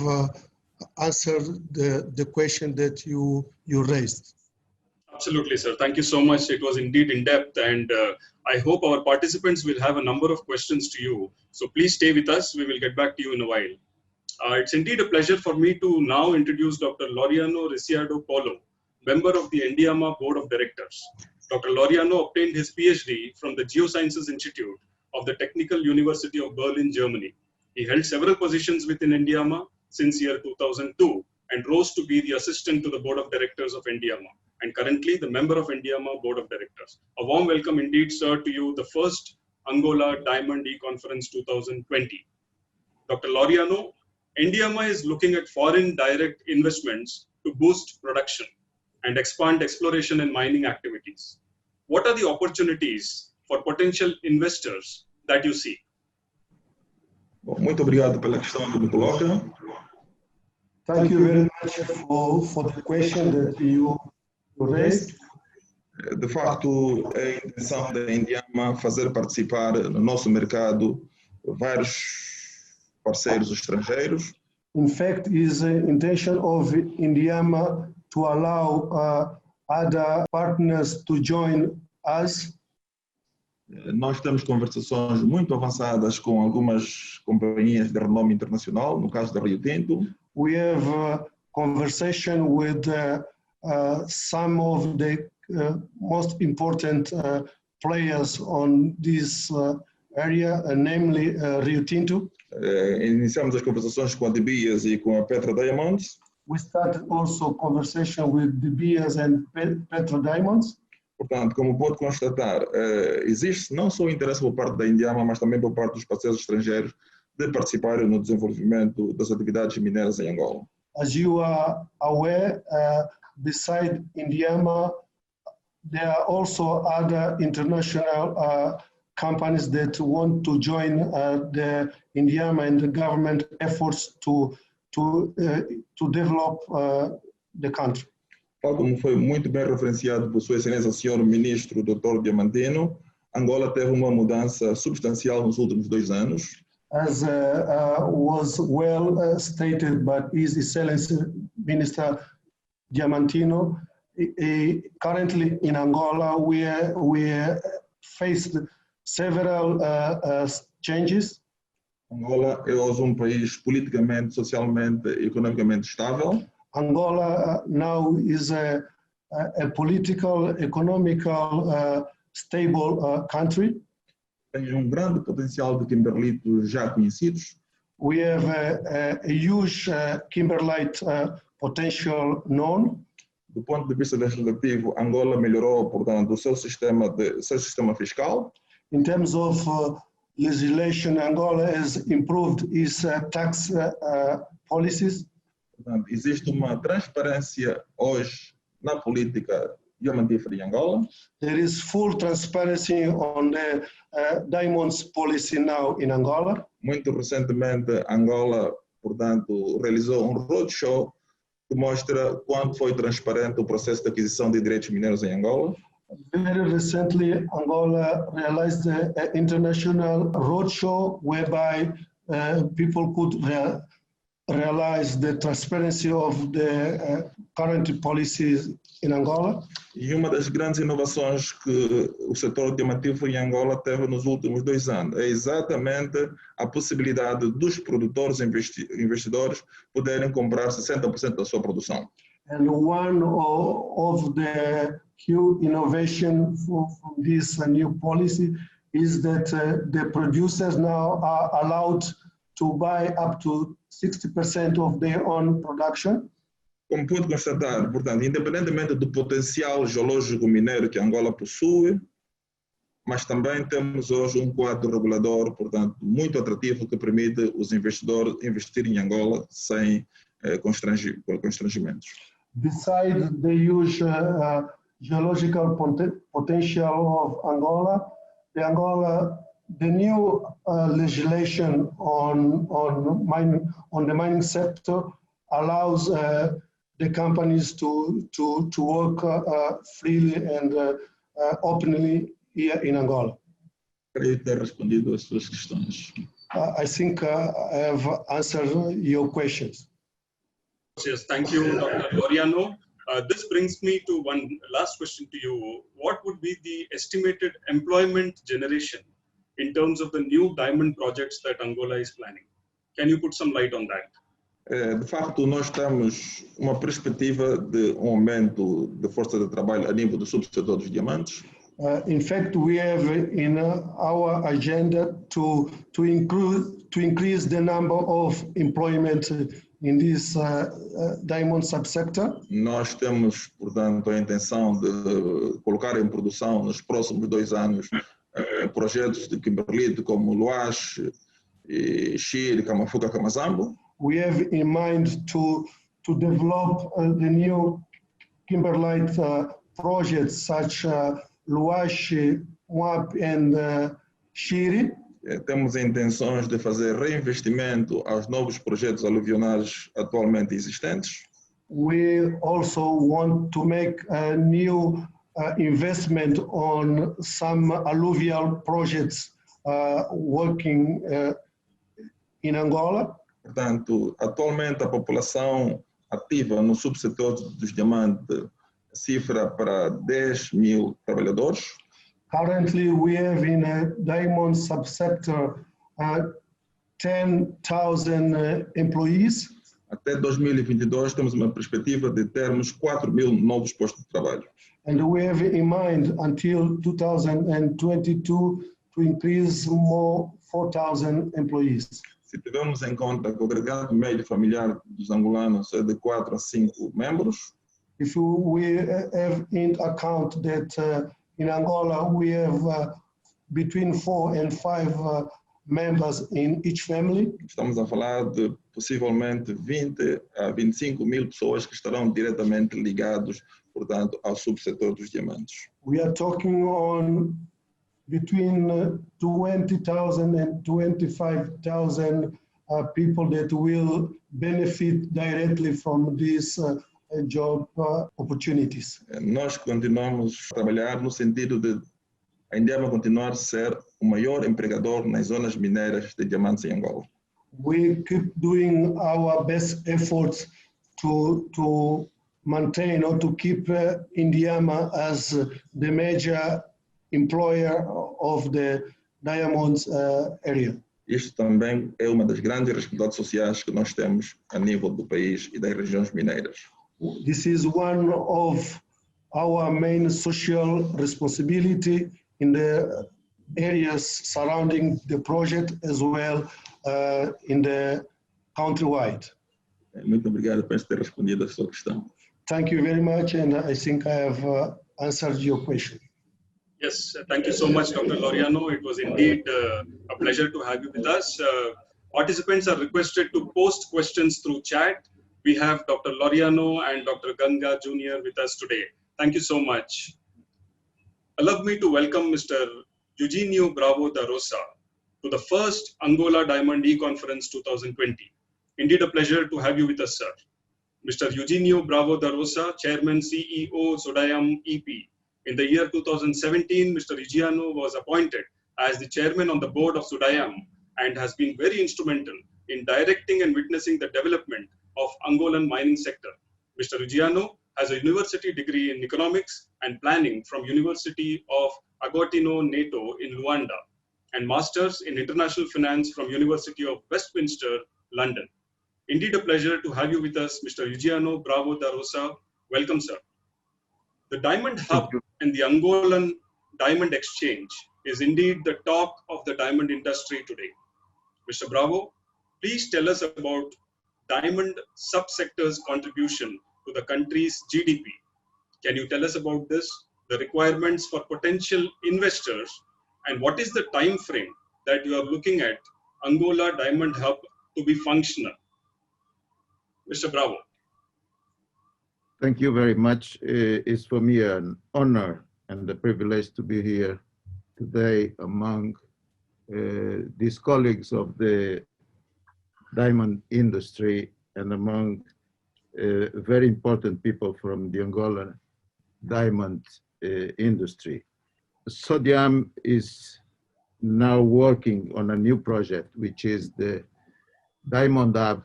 answered the question that you raised. Absolutely, sir. Thank you so much. It was indeed in depth, and I hope our participants will have a number of questions to you. So please stay with us. We will get back to you in a while. It's indeed a pleasure for me to now introduce Dr. Laureano Ricciardo Polo, member of the Indiama Board of Directors. Dr. Laureano obtained his PhD from the Geosciences Institute of the Technical University of Berlin, Germany. He held several positions within Indiama since year 2002 and rose to be the assistant to the Board of Directors of Indiama, and currently the member of Indiama Board of Directors. A warm welcome indeed, sir, to you, the first Angola Diamond eCONFERENCE 2020. Dr. Laureano, Indiama is looking at foreign direct investments to boost production and expand exploration and mining activities. What are the opportunities for potential investors that you see? Bom, muito obrigado pela questão que me coloca. Thank you very much for the question that you raised. De facto, é a intenção da Indiama fazer participar no nosso mercado vários parceiros estrangeiros. In fact, is the intention of Indiama to allow other partners to join us. Nós temos conversações muito avançadas com algumas companhias de renome internacional, no caso da Rio Tinto. We have a conversation with some of the most important players on this area, namely Rio Tinto. Iniciamos as conversações com a De Beers e com a Petra Diamonds. We started also conversation with De Beers and Petra Diamonds. Portanto, como pode constatar, existe não só interesse por parte da Indiama, mas também por parte dos parceiros estrangeiros de participar no desenvolvimento das atividades mineiras em Angola. As you are aware, beside Indiama, there are also other international companies that want to join the Indiama and the government efforts to develop the country. Tal como foi muito bem referenciado por Sua Excelência, Senhor Ministro Dr. Diamantino, Angola teve uma mudança substancial nos últimos 2 anos. As was well stated by His Excellency Minister Diamantino, currently in Angola we faced several changes. Angola é hoje país politicamente, socialmente e economicamente estável. Angola now is a political, economical, stable country. Tem grande potencial de kimberlitos já conhecidos. We have a huge kimberlite potential known. Do ponto de vista legislativo, Angola melhorou, portanto, o seu sistema fiscal. In terms of legislation, Angola has improved its tax policies. Portanto, existe uma transparência hoje na política diamantífera em Angola. There is full transparency on the diamonds policy now in Angola. Muito recentemente, Angola, portanto, realizou roadshow que mostra quanto foi transparente o processo de aquisição de direitos mineiros em Angola. Very recently, Angola realized an international roadshow whereby people could realize the transparency of the current policies in Angola. E uma das grandes inovações que o setor diamantífero em Angola teve nos últimos 2 anos é exatamente a possibilidade dos produtores investidores poderem comprar 60% da sua produção. And one of the key innovation from this new policy is that the producers now are allowed to buy up to 60% of their own production. Como pude constatar, portanto, independentemente do potencial geológico mineiro que Angola possui, mas também temos hoje quadro regulador, portanto, muito atrativo que permite os investidores investirem em Angola sem constrangimentos. Besides the huge geological potential of Angola, the new legislation on the mining sector allows the companies to work freely and openly here in Angola. Creio ter respondido às suas questões. I think I have answered your questions. Yes, thank you, Dr. Laureano. This brings me to one last question to you. What would be the estimated employment generation in terms of the new diamond projects that Angola is planning? Can you put some light on that? De facto, nós temos uma perspectiva de aumento de força de trabalho a nível do subsetor dos diamantes. In fact, we have in our agenda to increase the number of employment in this diamond subsector. Nós temos, portanto, a intenção de colocar em produção nos próximos 2 anos projetos de kimberlite como Luache, Shire, Camafuca, Camazambo. We have in mind to develop the new kimberlite projects such Luache, Moab and Shire. Temos intenções de fazer reinvestimento aos novos projetos aluvionais atualmente existentes. We also want to make a new investment on some alluvial projects working in Angola. Portanto, atualmente a população ativa no subsetor dos diamantes cifra para 10.000 trabalhadores. Currently, we have in a diamond subsector 10,000 employees. Até 2022 temos uma perspectiva de termos 4.000 novos postos de trabalho. And we have in mind until 2022 to increase more 4,000 employees. Se tivermos em conta que o agregado médio familiar dos angolanos é de 4 a 5 membros, if we have in account that in Angola we have between 4 and 5 members in each family. Estamos a falar de possivelmente 20 a 25 mil pessoas que estarão diretamente ligados, portanto, ao subsetor dos diamantes. We are talking on between 20,000 and 25,000 people that will benefit directly from these job opportunities. Nós continuamos a trabalhar no sentido de a Indiama continuar a ser o maior empregador nas zonas mineiras de diamantes em Angola. We keep doing our best efforts to maintain or to keep Indiama as the major employer of the diamonds area. Isto também é uma das grandes responsabilidades sociais que nós temos a nível do país e das regiões mineiras. This is one of our main social responsibility in the areas surrounding the project as well in the countrywide. Muito obrigado por ter respondido a sua questão. Thank you very much, and I think I have answered your question. Yes, thank you so much, Dr. Laureano. It was indeed a pleasure to have you with us. Participants are requested to post questions through chat. We have Dr. Laureano and Dr. Ganga Jr. with us today. Thank you so much. Allow me to welcome Mr. Eugenio Bravo da Rosa to the first Angola Diamond eConference 2020. Indeed a pleasure to have you with us, sir. Mr. Eugenio Bravo da Rosa, Chairman, CEO, Sodayam EP. In the year 2017, Mr. Eugenio was appointed as the chairman on the board of Sodayam and has been very instrumental in directing and witnessing the development of Angolan mining sector. Mr. Eugenio has a university degree in economics and planning from University of Agostino Neto in Luanda and masters in international finance from University of Westminster, London. Indeed a pleasure to have you with us, Mr. Eugenio Bravo da Rosa. Welcome, sir. The Diamond Hub and the Angolan Diamond Exchange is indeed the talk of the diamond industry today. Mr. Bravo, please tell us about diamond subsector's contribution to the country's GDP. Can you tell us about this, the requirements for potential investors, and what is the time frame that you are looking at Angola Diamond Hub to be functional? Mr. Bravo. Thank you very much. It's for me an honor and a privilege to be here today among these colleagues of the diamond industry and among very important people from the Angolan diamond industry. Sodiam is now working on a new project, which is the Diamond Hub,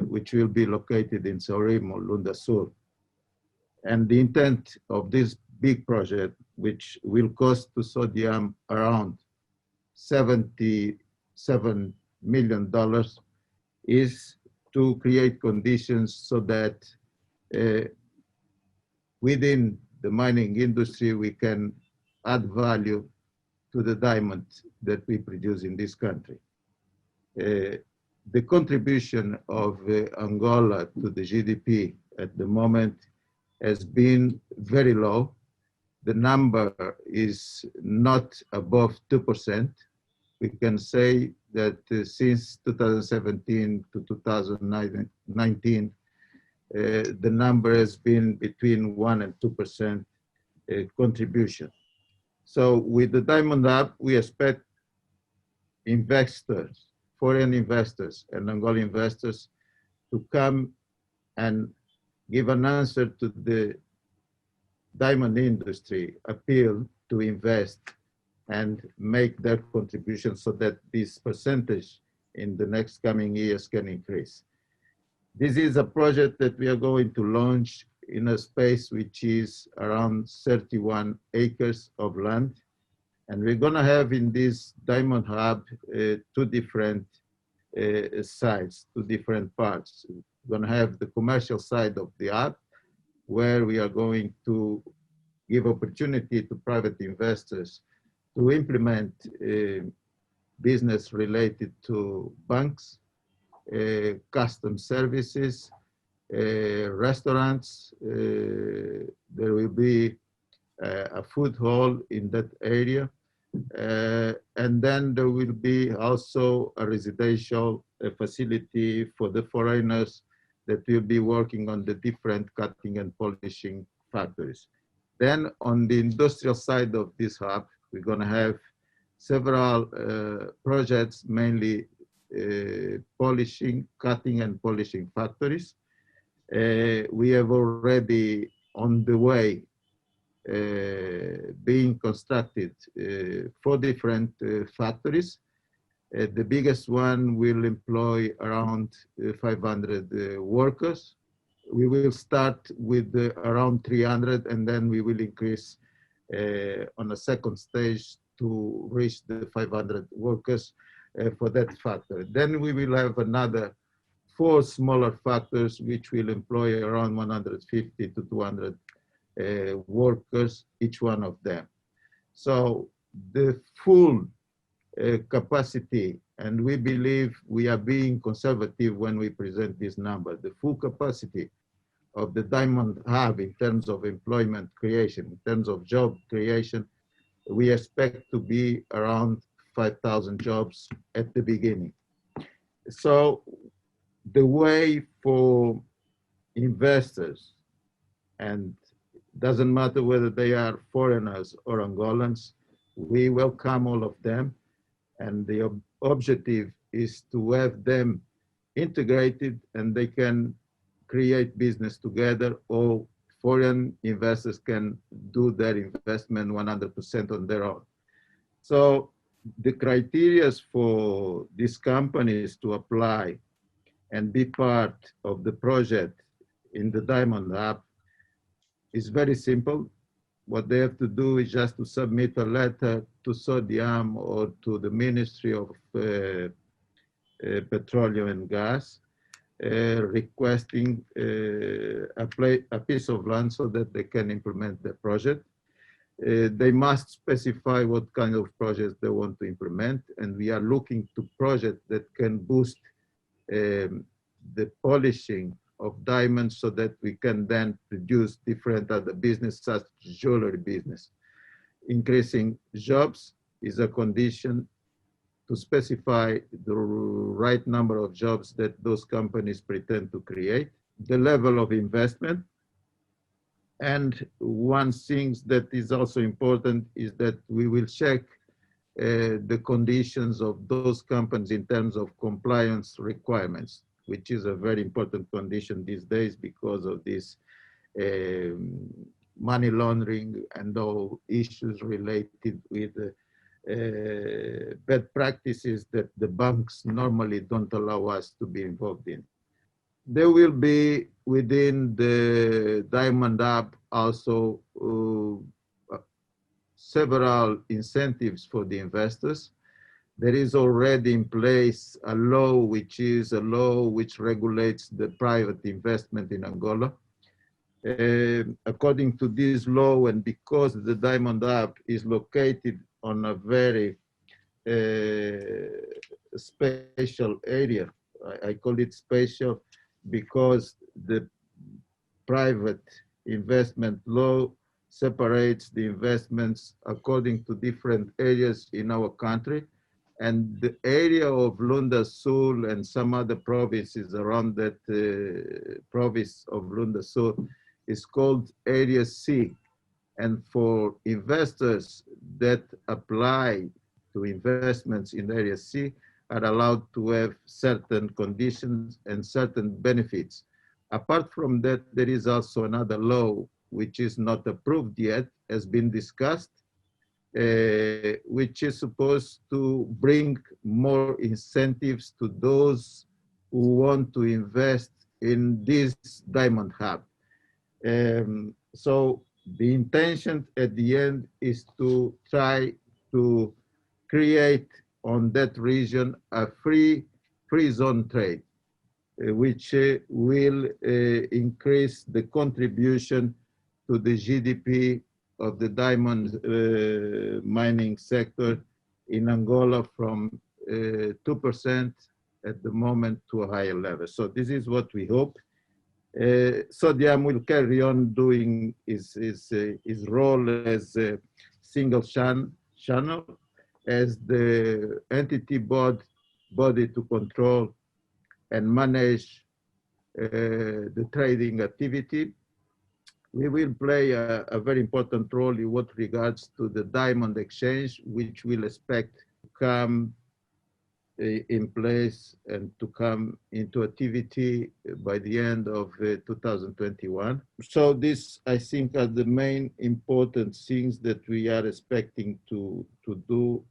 which will be located in Saurimo, Lunda Sul. And the intent of this big project, which will cost to Sodiam around $77 million, is to create conditions so that within the mining industry, we can add value to the diamond that we produce in this country. The contribution of Angola to the GDP at the moment has been very low. The number is not above 2%. We can say that since 2017 to 2019, the number has been between 1 and 2% contribution. So with the Diamond Hub, we expect investors, foreign investors and Angolan investors to come and give an answer to the diamond industry appeal to invest and make their contribution so that this percentage in the next coming years can increase. This is a project that we are going to launch in a space which is around 31 acres of land. And we're gonna have in this Diamond Hub two different sides, two different parts. We're gonna have the commercial side of the hub, where we are going to give opportunity to private investors to implement business related to banks, custom services, restaurants. There will be a food hall in that area, And then there will be also a residential facility for the foreigners that will be working on the different cutting and polishing factories. Then on the industrial side of this hub, we're going to have several projects, mainly polishing, cutting and polishing factories. We have already on the way being constructed 4 different factories. The biggest one will employ around 500 workers. We will start with around 300, and then we will increase on a second stage to reach the 500 workers for that factory. Then we will have another 4 smaller factories which will employ around 150 to 200 workers, each one of them. So the full capacity, and we believe we are being conservative when we present this number, the full capacity of the Diamond Hub in terms of employment creation, in terms of job creation, we expect to be around 5,000 jobs at the beginning. So the way for investors, and doesn't matter whether they are foreigners or Angolans, we welcome all of them. And the objective is to have them integrated and they can create business together, or foreign investors can do their investment 100% on their own. So the criteria for these companies to apply and be part of the project in the Diamond Hub is very simple. What they have to do is just to submit a letter to SODIAM or to the Ministry of Petroleum and Gas, requesting a piece of land so that they can implement the project. They must specify what kind of projects they want to implement, and we are looking to projects that can boost the polishing of diamonds so that we can then produce different other business such as jewelry business. Increasing jobs is a condition to specify the right number of jobs that those companies pretend to create, the level of investment. And one thing that is also important is that we will check the conditions of those companies in terms of compliance requirements, which is a very important condition these days because of this money laundering and all issues related with bad practices that the banks normally don't allow us to be involved in. There will be within the Diamond Hub also several incentives for the investors. There is already in place a law which regulates the private investment in Angola. According to this law, and because the Diamond Hub is located on a very special area, I call it special because the private investment law separates the investments according to different areas in our country. And the area of Lunda Sul and some other provinces around that province of Lunda Sul is called Area C. And for investors that apply to investments in Area C are allowed to have certain conditions and certain benefits. Apart from that, there is also another law which is not approved yet, has been discussed, which is supposed to bring more incentives to those who want to invest in this Diamond Hub. So the intention at the end is to try to create on that region a free zone trade, which will increase the contribution to the GDP of the diamond mining sector in Angola from 2% at the moment to a higher level. So this is what we hope. SODIAM will carry on doing his role as a single channel. as the entity body to control and manage the trading activity, we will play a very important role in what regards to the diamond exchange, which we'll expect to come in place and to come into activity by the end of 2021. So this, I think, are the main important things that we are expecting to do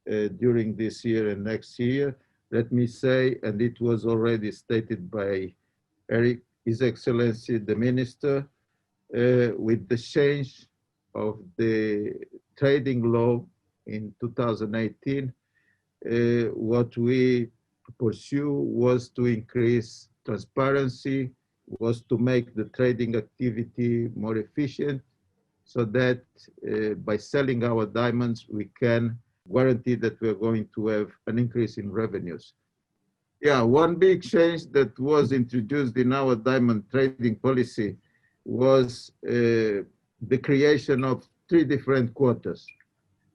during this year and next year. Let me say, and it was already stated by His Excellency the Minister, with the change of the trading law in 2018, what we pursue was to increase transparency, was to make the trading activity more efficient, so that by selling our diamonds, we can guarantee that we're going to have an increase in revenues. Yeah, one big change that was introduced in our diamond trading policy was the creation of 3 different quotas.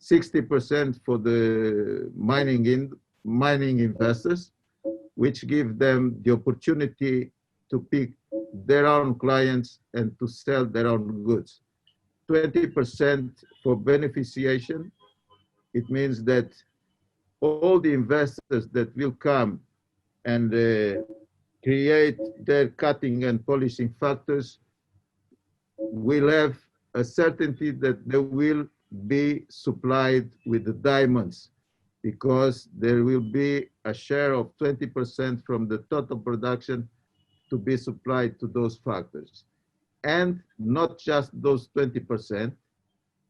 60% for the mining investors, which give them the opportunity to pick their own clients and to sell their own goods. 20% for beneficiation. It means that all the investors that will come and create their cutting and polishing factors will have a certainty that they will be supplied with the diamonds, because there will be a share of 20% from the total production to be supplied to those factors. And not just those 20%,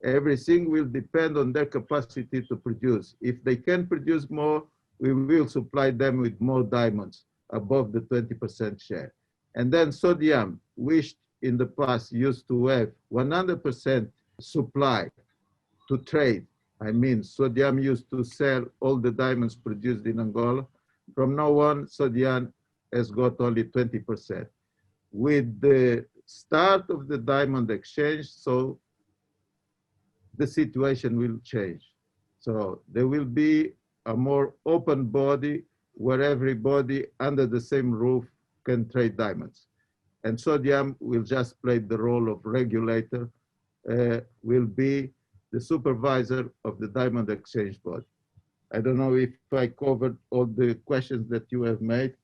everything will depend on their capacity to produce. If they can produce more, we will supply them with more diamonds above the 20% share. And then Sodiam, which in the past used to have 100% supply to trade. I mean, Sodiam used to sell all the diamonds produced in Angola. From now on, Sodiam has got only 20%. With the start of the diamond exchange, so the situation will change. So there will be a more open body where everybody under the same roof can trade diamonds. And Sodiam will just play the role of regulator, will be the supervisor of the diamond exchange body. I don't know if I covered all the questions that you have made,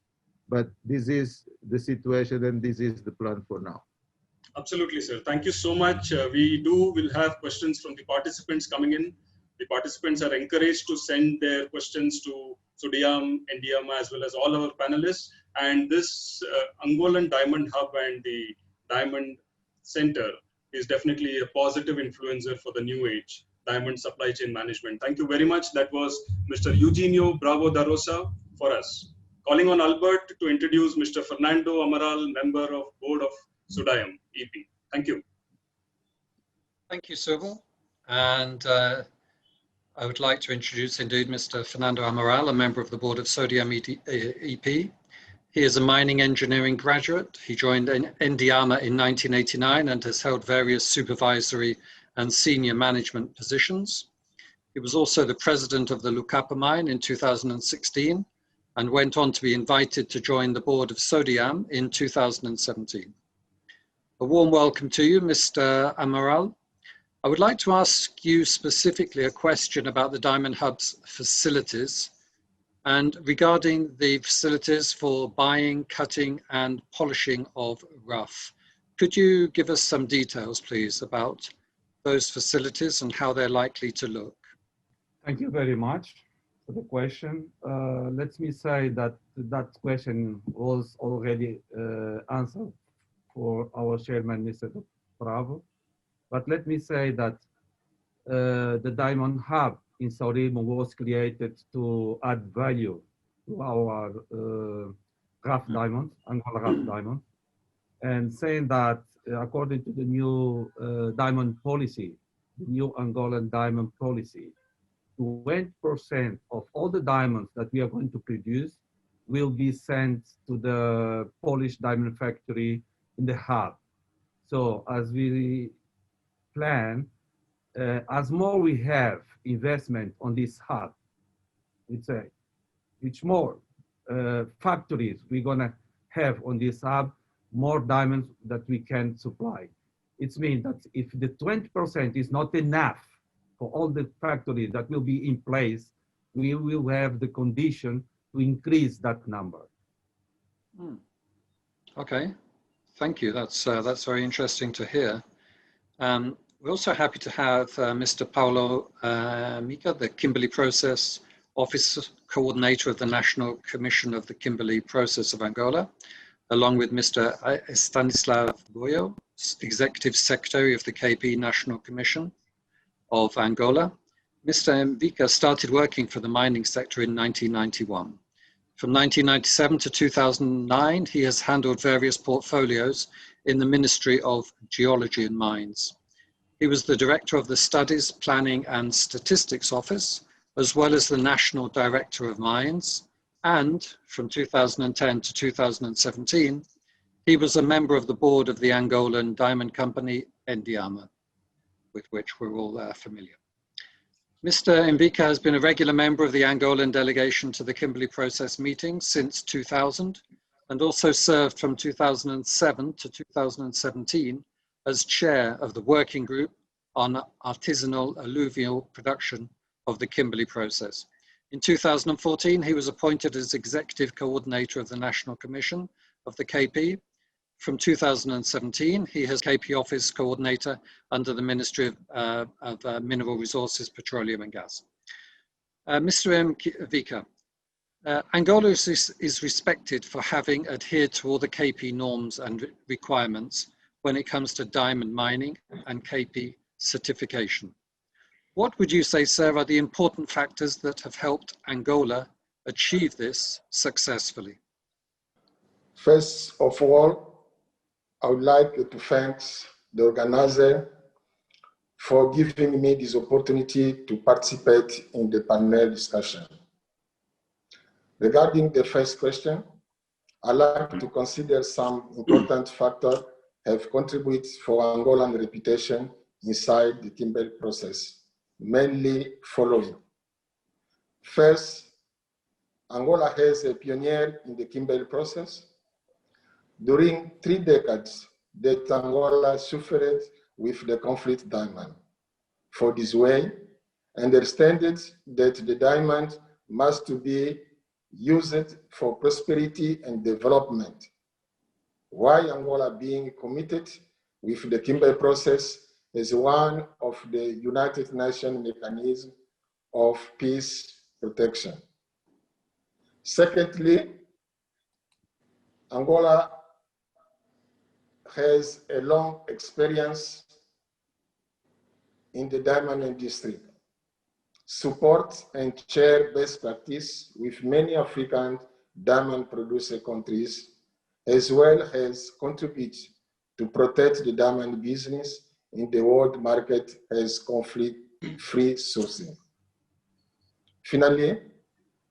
but this is the situation and this is the plan for now. Absolutely, sir. Thank you so much. We'll have questions from the participants coming in. The participants are encouraged to send their questions to Sodiam, Ndiama, as well as all our panelists. And this Angolan Diamond Hub and the Diamond Center is definitely a positive influencer for the new age diamond supply chain management. Thank you very much. That was Mr. Eugenio Bravo da Rosa for us. Calling on Albert to introduce Mr. Fernando Amaral, member of Board of Sodiam EP. Thank you. Thank you, Subbu. And I would like to introduce indeed Mr. Fernando Amaral, a member of the board of Sodiam EP. He is a mining engineering graduate. He joined Ndiama in 1989 and has held various supervisory and senior management positions. He was also the president of the Lukapa mine in 2016 and went on to be invited to join the board of Sodiam in 2017. A warm welcome to you, Mr. Amaral. I would like to ask you specifically a question about the Diamond Hub's facilities and regarding the facilities for buying, cutting and polishing of rough. Could you give us some details, please, about those facilities and how they're likely to look? Thank you very much for the question. Let me say that that question was already answered for our chairman, Mr. Bravo. But let me say that the Diamond Hub in Sodiam was created to add value to our rough diamonds, Angola rough diamonds, and saying that according to the new diamond policy, the new Angolan diamond policy, 20% of all the diamonds that we are going to produce will be sent to the Polish diamond factory in the hub. So as we plan, as more we have investment on this hub, let's say, which more factories we're gonna have on this hub, more diamonds that we can supply. It means that if the 20% is not enough for all the factories that will be in place, we will have the condition to increase that number. Okay, thank you. That's very interesting to hear. We're also happy to have Mr. Paulo Mika, the Kimberley Process Office Coordinator of the National Commission of the Kimberley Process of Angola, along with Mr. Stanislav Boyo, Executive Secretary of the KP National Commission of Angola. Mr. Mvika started working for the mining sector in 1991. From 1997 to 2009, he has handled various portfolios in the Ministry of Geology and Mines. He was the Director of the Studies, Planning and Statistics Office, as well as the National Director of Mines, and from 2010 to 2017, he was a member of the board of the Angolan diamond company, Endiama, with which we're all familiar. Mr. Mvika has been a regular member of the Angolan delegation to the Kimberley Process meeting since 2000, and also served from 2007 to 2017 as chair of the working group on artisanal alluvial production of the Kimberley Process. In 2014, he was appointed as executive coordinator of the National Commission of the KP. From 2017, he has KP office coordinator under the Ministry of Mineral Resources, Petroleum and Gas. Mr. Mvika, Angola is respected for having adhered to all the KP norms and requirements when it comes to diamond mining and KP certification. What would you say, sir, are the important factors that have helped Angola achieve this successfully? First of all, I would like to thank the organizer for giving me this opportunity to participate in the panel discussion. Regarding the first question, I'd like to consider some important factors have contributed for Angolan reputation inside the Kimberley process, mainly following. First, Angola has a pioneer in the Kimberley process. During 3 decades that Angola suffered with the conflict diamond. For this way, understand that the diamond must be used for prosperity and development. Why Angola being committed with the Kimberley process is one of the United Nations mechanism of peace protection. Secondly, Angola has a long experience in the diamond industry, support and share best practice with many African diamond producer countries, as well as contribute to protect the diamond business in the world market as conflict-free sourcing. Finally,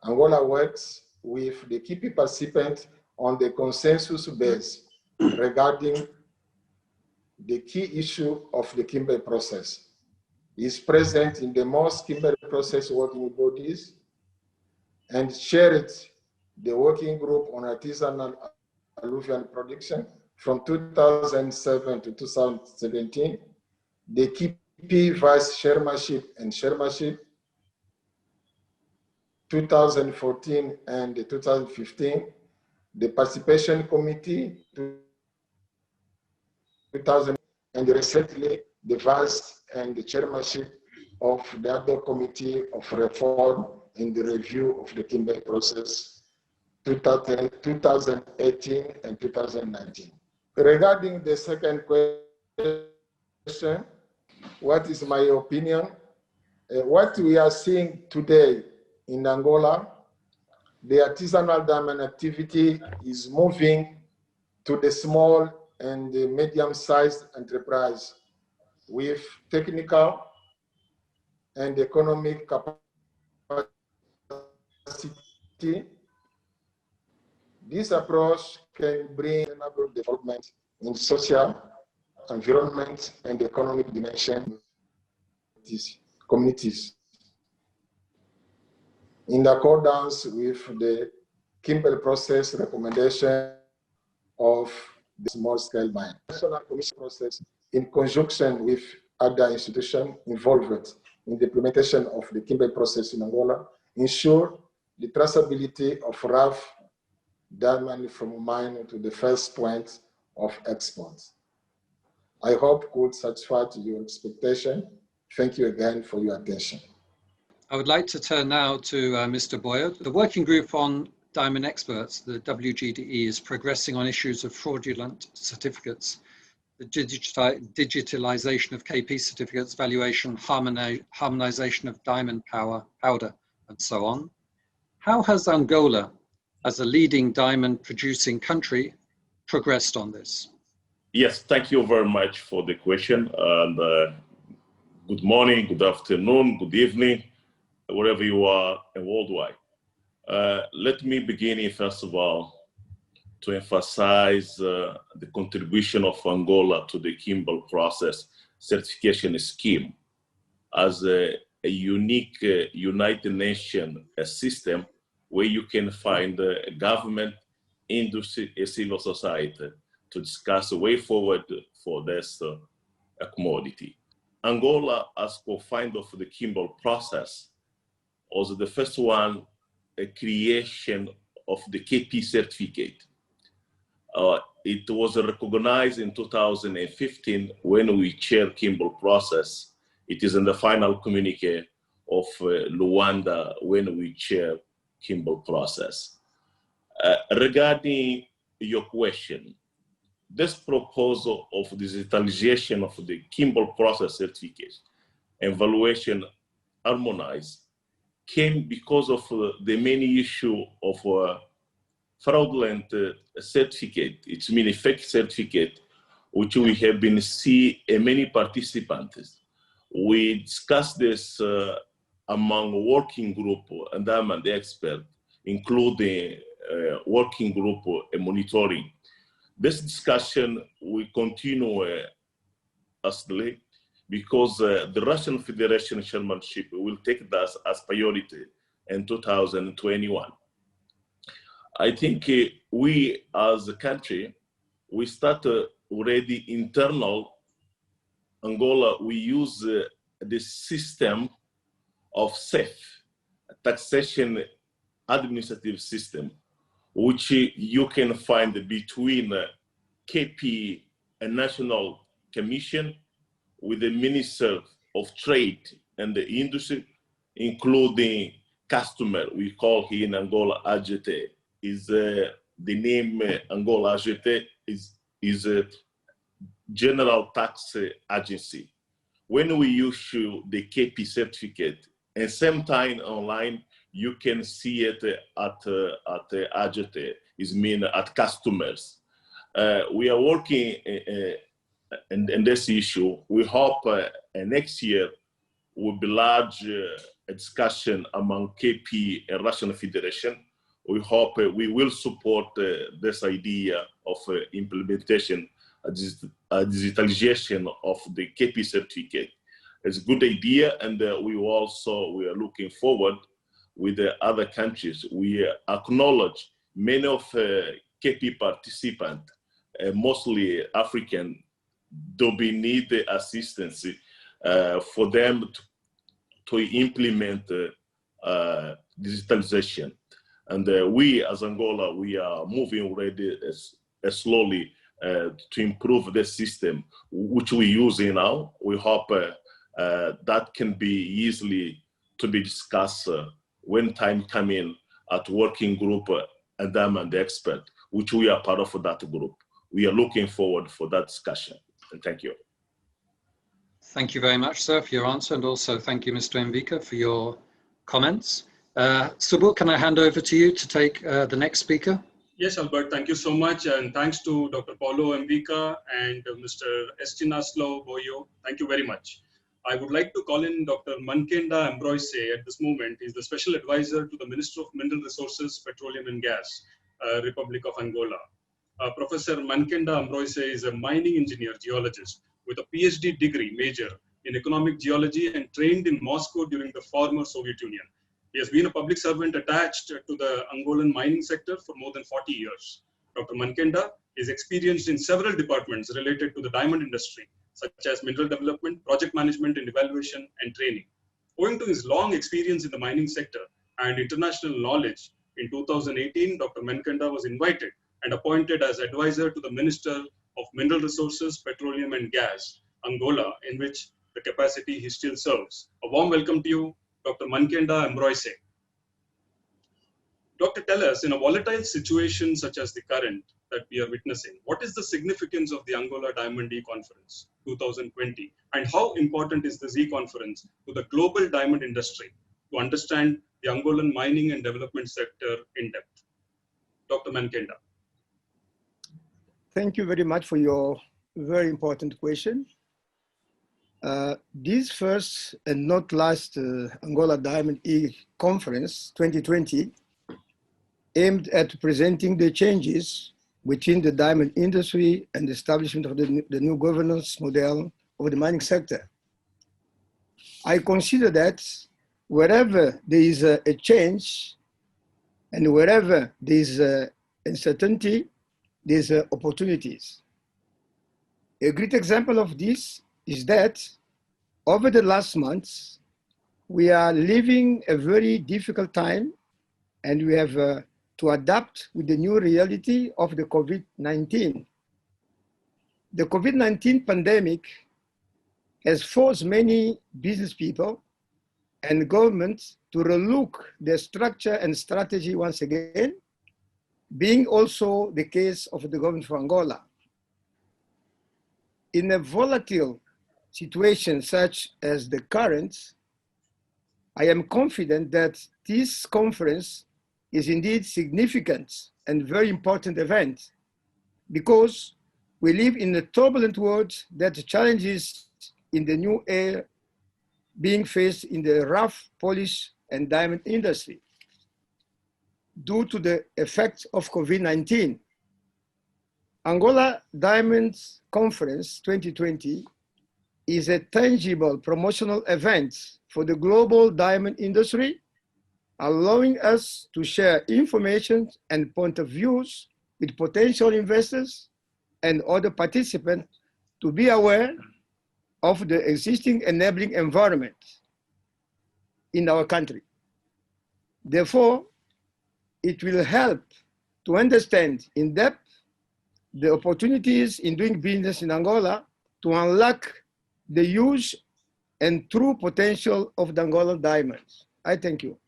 Angola works with the key participants on the consensus base regarding the key issue of the Kimberley process. Is present in the most Kimberley process working bodies and shared the working group on artisanal alluvial production from 2007 to 2017, the KP vice chairmanship and chairmanship 2014 and 2015, the participation committee 2000, and recently the vice and the chairmanship of the other committee of reform in the review of the Kimberley process 2018 and 2019. Regarding the second question, what is my opinion? What we are seeing today in Angola, the artisanal diamond activity is moving to the small and the medium-sized enterprise with technical and economic capacity. This approach can bring sustainable development in social, environment, and economic dimension communities. In accordance with the Kimberley process recommendation of the small-scale mine. The National Commission process, in conjunction with other institutions involved in the implementation of the Kimberley process in Angola, ensure the traceability of rough diamond from mine to the first point of export. I hope could satisfy your expectation. Thank you again for your attention. I would like to turn now to Mr. Boyer. The Working Group on Diamond Experts, the WGDE, is progressing on issues of fraudulent certificates, the digitalization of KP certificates, valuation, harmonization of diamond powder, and so on. How has Angola, as a leading diamond producing country, progressed on this? Yes, thank you very much for the question. And good morning, good afternoon, good evening, wherever you are and worldwide. Let me begin, first of all, to emphasize the contribution of Angola to the Kimberley process certification scheme as a unique United Nations system where you can find government, industry, and civil society to discuss a way forward for this commodity. Angola, as co-founder of the Kimberley process, was the first one, a creation of the KP certificate. It was recognized in 2015 when we chaired Kimberley process. It is in the final communique of Luanda when we chair Kimberley process. Regarding your question, this proposal of digitalization of the Kimberley process certificate and valuation harmonized came because of the many issue of fraudulent certificate. It's mean fake certificate, which we have been seeing in many participants. We discussed this among working group and diamond expert, including working group and monitoring. This discussion will continue late because the Russian Federation chairmanship will take this as priority in 2021. I think we as a country, we start already internal Angola, we use the system of SAFE, taxation administrative system, which you can find between KP and National Commission with the Minister of Trade and the Industry, including customer, we call here in Angola AGT. Is the name Angola AGT is a General Tax Agency. When we issue the KP certificate, and same time online, you can see it at AGT, is mean at customers. We are working in this issue. We hope next year will be large discussion among KP and Russian Federation. We hope we will support this idea of implementation, digitalization of the KP certificate. It's a good idea, and we are looking forward with the other countries. We acknowledge many of KP participants, mostly African, do we need the assistance for them to implement digitalization. And we as Angola, we are moving already slowly to improve the system, which we use now. We hope that can be easily to be discussed when time comes in at working group and diamond expert, which we are part of that group. We are looking forward for that discussion. And thank you. Thank you very much, sir, for your answer. And also thank you, Mr. Mvika, for your comments. Subbu, can I hand over to you to take the next speaker? Yes, Albert, thank you so much. And thanks to Dr. Paulo Mvika and Mr. Artisanal Boyo. Thank you very much. I would like to call in Dr. Mankenda Ambroise at this moment. He's the Special Advisor to the Minister of Mineral Resources, Petroleum and Gas, Republic of Angola. Professor Mankenda Ambroise is a mining engineer, geologist, with a PhD degree major in economic geology and trained in Moscow during the former Soviet Union. He has been a public servant attached to the Angolan mining sector for more than 40 years. Dr. Mankenda is experienced in several departments related to the diamond industry, such as mineral development, project management and evaluation, and training. Owing to his long experience in the mining sector and international knowledge, in 2018, Dr. Mankenda was invited and appointed as advisor to the Minister of Mineral Resources, Petroleum and Gas, Angola, in which the capacity he still serves. A warm welcome to you, Dr. Mankenda Ambroise. Doctor, tell us, in a volatile situation such as the current that we are witnessing, what is the significance of the Angola Diamond eCONFERENCE 2020, and how important is this eCONFERENCE to the global diamond industry to understand the Angolan mining and development sector in depth? Dr. Mankenda. Thank you very much for your very important question. This first and not last Angola Diamond eCONFERENCE 2020 aimed at presenting the changes within the diamond industry and the establishment of the new governance model of the mining sector. I consider that wherever there is a change and wherever there is uncertainty, there's opportunities. A great example of this is that over the last months, we are living a very difficult time and we have to adapt with the new reality of the COVID-19. The COVID-19 pandemic has forced many business people and governments to relook their structure and strategy once again, being also the case of the government of Angola. In a volatile situation such as the current, I am confident that this conference is indeed significant and very important event because we live in a turbulent world that challenges in the new era being faced in the rough, polish, and diamond industry due to the effects of COVID-19. Angola Diamond Conference 2020 is a tangible promotional event for the global diamond industry, allowing us to share information and point of views with potential investors and other participants to be aware of the existing enabling environment in our country. Therefore, it will help to understand in depth the opportunities in doing business in Angola to unlock the huge and true potential of the Angolan diamonds. I thank you.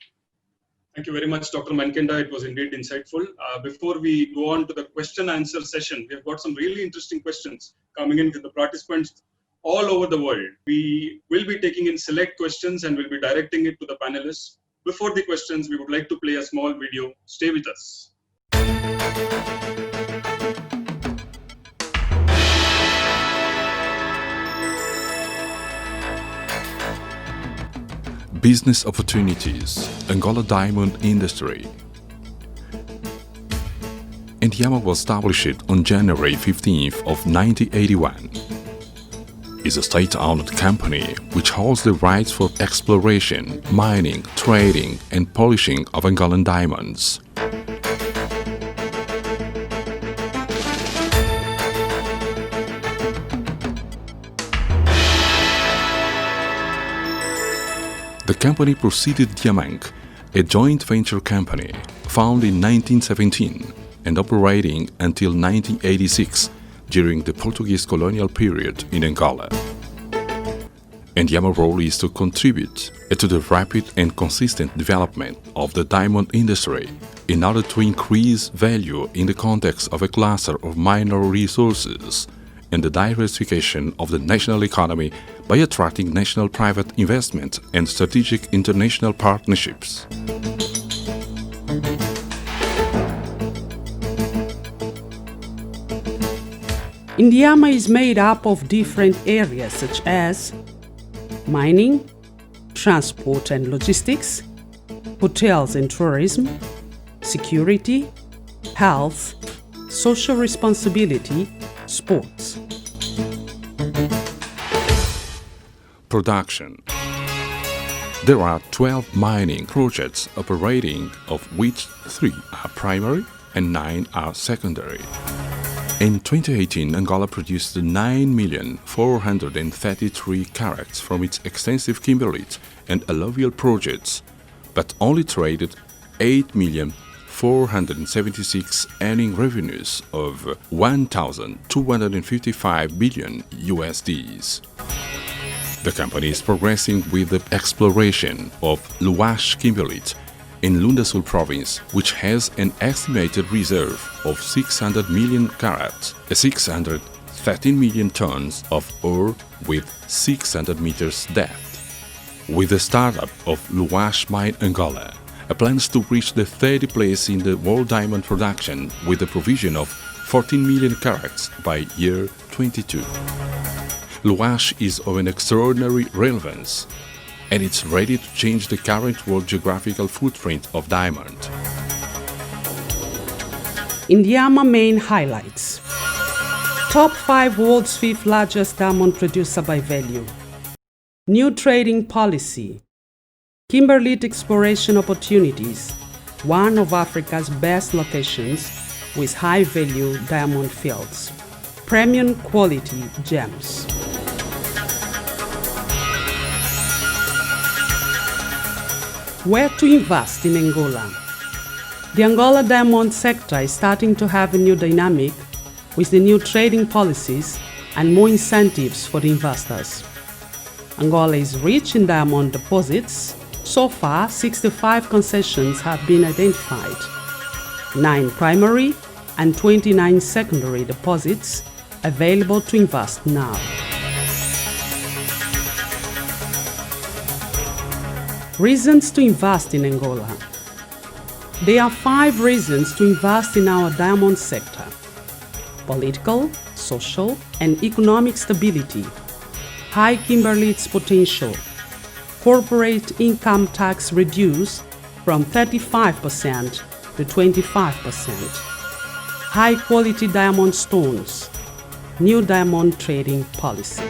Thank you very much, Dr. Mankenda. It was indeed insightful. Before we go on to the question answer session, we have got some really interesting questions coming in to the participants all over the world. We will be taking in select questions and will be directing it to the panelists. Before the questions, we would like to play a small video. Stay with us. Business opportunities, Angola diamond industry. Indiama was established on January 15th of 1981. It's a state-owned company which holds the rights for exploration, mining, trading, and polishing of Angolan diamonds. The company preceded Diamant, a joint venture company founded in 1917 and operating until 1986 during the Portuguese colonial period in Angola. Indiama's role is to contribute to the rapid and consistent development of the diamond industry in order to increase value in the context of a cluster of mineral resources and the diversification of the national economy by attracting national private investment and strategic international partnerships. Indiama is made up of different areas such as mining, transport and logistics, hotels and tourism, security, health, social responsibility, sports. Production. There are 12 mining projects operating, of which 3 are primary and 9 are secondary. In 2018, Angola produced 9,433 carats from its extensive kimberlite and alluvial projects, but only traded 8,476, earning revenues of 1,255 billion USDs. The company is progressing with the exploration of Luash kimberlite in Lunda Sul province, which has an estimated reserve of 600 million carats, 613 million tons of ore with 600 meters depth. With the startup of Luash Mine Angola, plans to reach the 30th place in the world diamond production with the provision of 14 million carats by year 22. Luash is of an extraordinary relevance, and it's ready to change the current world geographical footprint of diamond. Indiama main highlights. Top 5 world's 5th largest diamond producer by value. New trading policy. Kimberlite exploration opportunities, one of Africa's best locations with high-value diamond fields. Premium quality gems. Where to invest in Angola? The Angola diamond sector is starting to have a new dynamic with the new trading policies and more incentives for the investors. Angola is rich in diamond deposits. So far, 65 concessions have been identified, 9 primary and 29 secondary deposits available to invest now. Reasons to invest in Angola. There are 5 reasons to invest in our diamond sector: political, social, and economic stability, high kimberlite potential, corporate income tax reduced from 35% to 25%, high quality diamond stones, new diamond trading policy.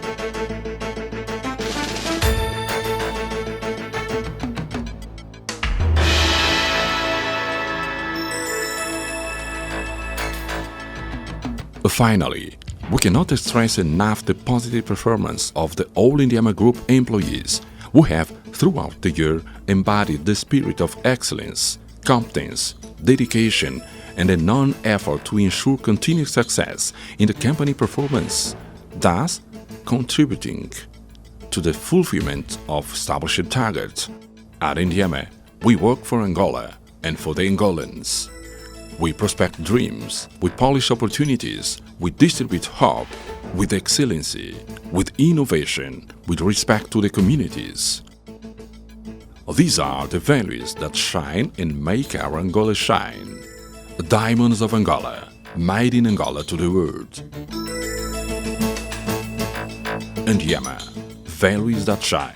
Finally, we cannot stress enough the positive performance of the All Indiama Group employees who have, throughout the year, embodied the spirit of excellence, competence, dedication, and a non-effort to ensure continued success in the company performance, thus contributing to the fulfillment of established targets. At Indiama, we work for Angola and for the Angolans. We prospect dreams, we polish opportunities, we distribute hope, with excellency, with innovation, with respect to the communities. These are the values that shine and make our Angola shine. The diamonds of Angola, made in Angola to the world. Indiama, values that shine.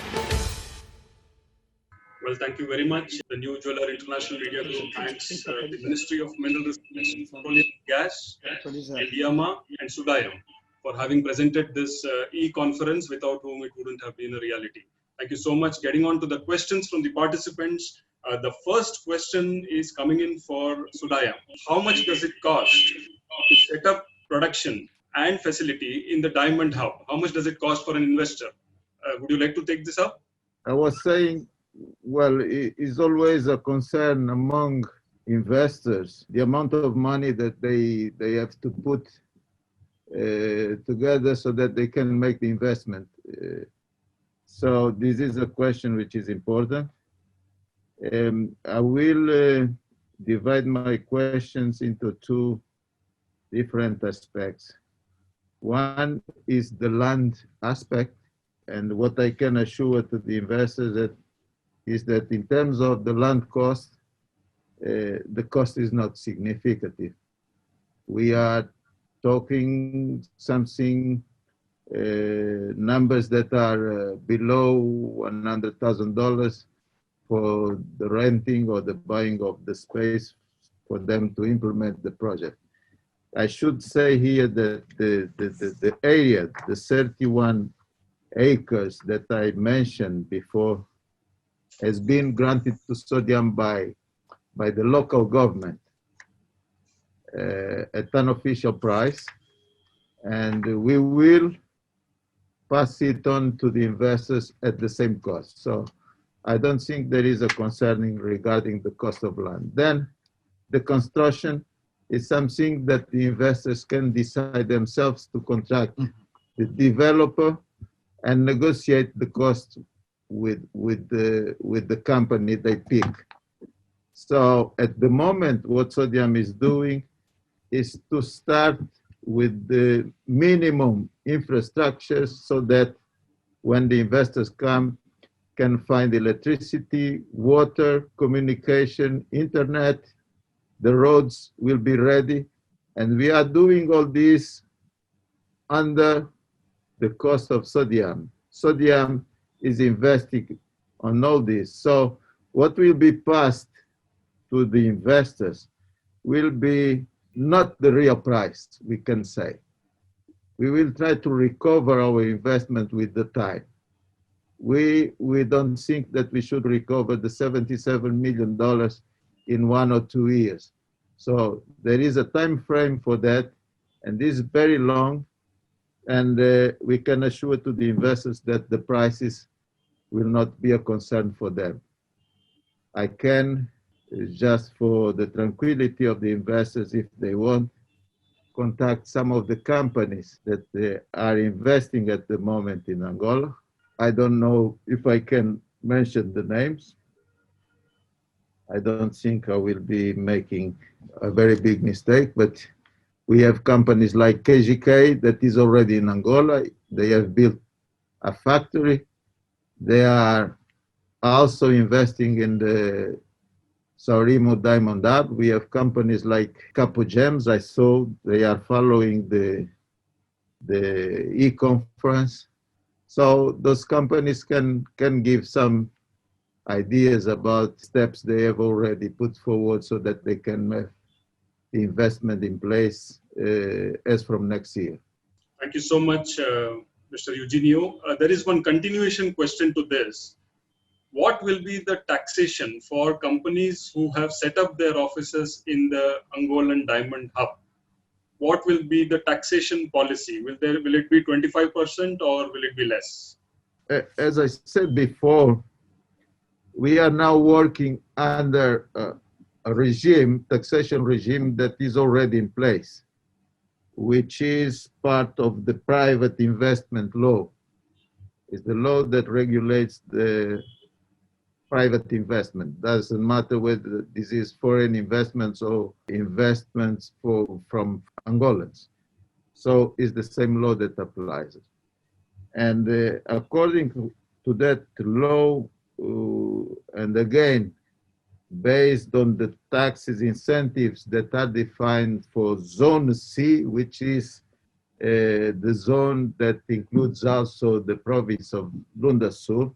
Well, thank you very much. The New Jeweler International Media Group thanks the Ministry of Mineral Resources, Petroleum and Gas, Indiama, and Sudayam for having presented this e-conference, without whom it wouldn't have been a reality. Thank you so much. Getting on to the questions from the participants. The first question is coming in for Sudayam. How much does it cost to set up production and facility in the Diamond Hub? How much does it cost for an investor? Would you like to take this up? I was saying, well, it is always a concern among investors, the amount of money that they have to put together so that they can make the investment. So this is a question which is important. I will divide my questions into 2 different aspects. One is the land aspect, and what I can assure to the investors is that in terms of the land cost, the cost is not significant. We are talking something, numbers that are below $100,000 for the renting or the buying of the space for them to implement the project. I should say here that the area, the 31 acres that I mentioned before has been granted to Sodium by the local government at an official price, and we will pass it on to the investors at the same cost. So I don't think there is a concern regarding the cost of land. Then the construction is something that the investors can decide themselves to contract the developer and negotiate the cost with the company they pick. So at the moment, what Sodium is doing is to start with the minimum infrastructure so that when the investors come, can find electricity, water, communication, internet, the roads will be ready. And we are doing all this under the cost of Sodium. Sodium is investing on all this. So what will be passed to the investors will be not the real price, we can say. We will try to recover our investment with the time. We don't think that we should recover the $77 million in 1 or 2 years. So there is a time frame for that, and this is very long, and we can assure to the investors that the prices will not be a concern for them. I can, just for the tranquility of the investors, if they want, contact some of the companies that they are investing at the moment in Angola. I don't know if I can mention the names. I don't think I will be making a very big mistake, but we have companies like KGK that is already in Angola. They have built a factory. They are also investing in the Saurimo Diamond Hub. We have companies like Capo Gems. I saw they are following the eCONFERENCE. So those companies can give some ideas about steps they have already put forward so that they can have the investment in place as from next year. Thank you so much, Mr. Eugenio. There is one continuation question to this. What will be the taxation for companies who have set up their offices in the Angolan Diamond Hub? What will be the taxation policy? Will it be 25% or will it be less? As I said before, we are now working under a regime, taxation regime that is already in place, which is part of the private investment law. It's the law that regulates the private investment. Doesn't matter whether this is foreign investments or investments from Angolans. So it's the same law that applies. And according to that law, and again, based on the taxes incentives that are defined for Zone C, which is the zone that includes also the province of Lunda Sul.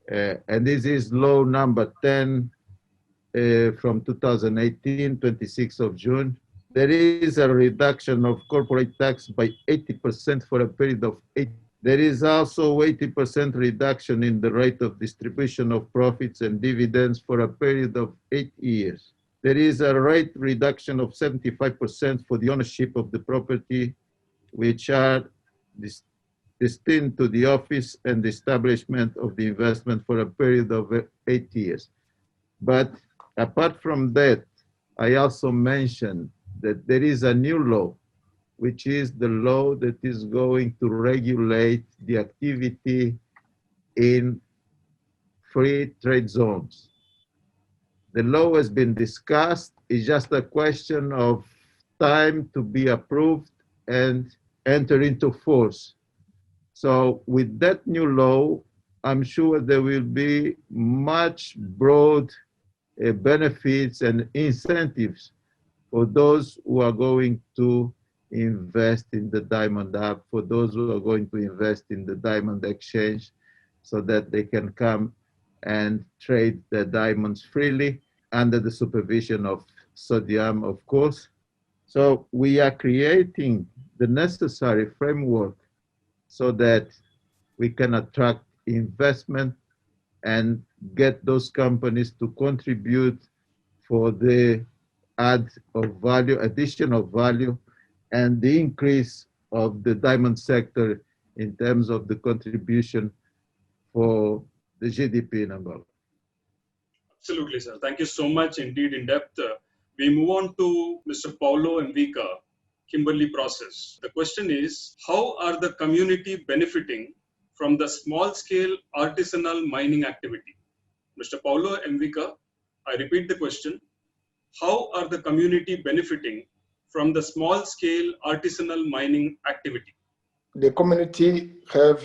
And this is law number 10 from 2018, 26th of June. There is a reduction of corporate tax by 80% for a period of 8 years. There is also 80% reduction in the rate of distribution of profits and dividends for a period of 8 years. There is a rate reduction of 75% for the ownership of the property, which are destined to the office and the establishment of the investment for a period of 8 years. But apart from that, I also mentioned that there is a new law, which is the law that is going to regulate the activity in free trade zones. The law has been discussed. It's just a question of time to be approved and enter into force. So with that new law, I'm sure there will be much broad benefits and incentives for those who are going to invest in the Diamond Hub, for those who are going to invest in the Diamond Exchange, so that they can come and trade their diamonds freely under the supervision of Sodium, of course. So we are creating the necessary framework so that we can attract investment and get those companies to contribute for the addition of value, and the increase of the diamond sector in terms of the contribution for the GDP in Angola. Absolutely, sir. Thank you so much indeed in depth. We move on to Mr. Paulo Envica, Kimberley process. The question is, how are the community benefiting from the small-scale artisanal mining activity? Mr. Paulo Envica, I repeat the question. How are the community benefiting from the small-scale artisanal mining activity? The community have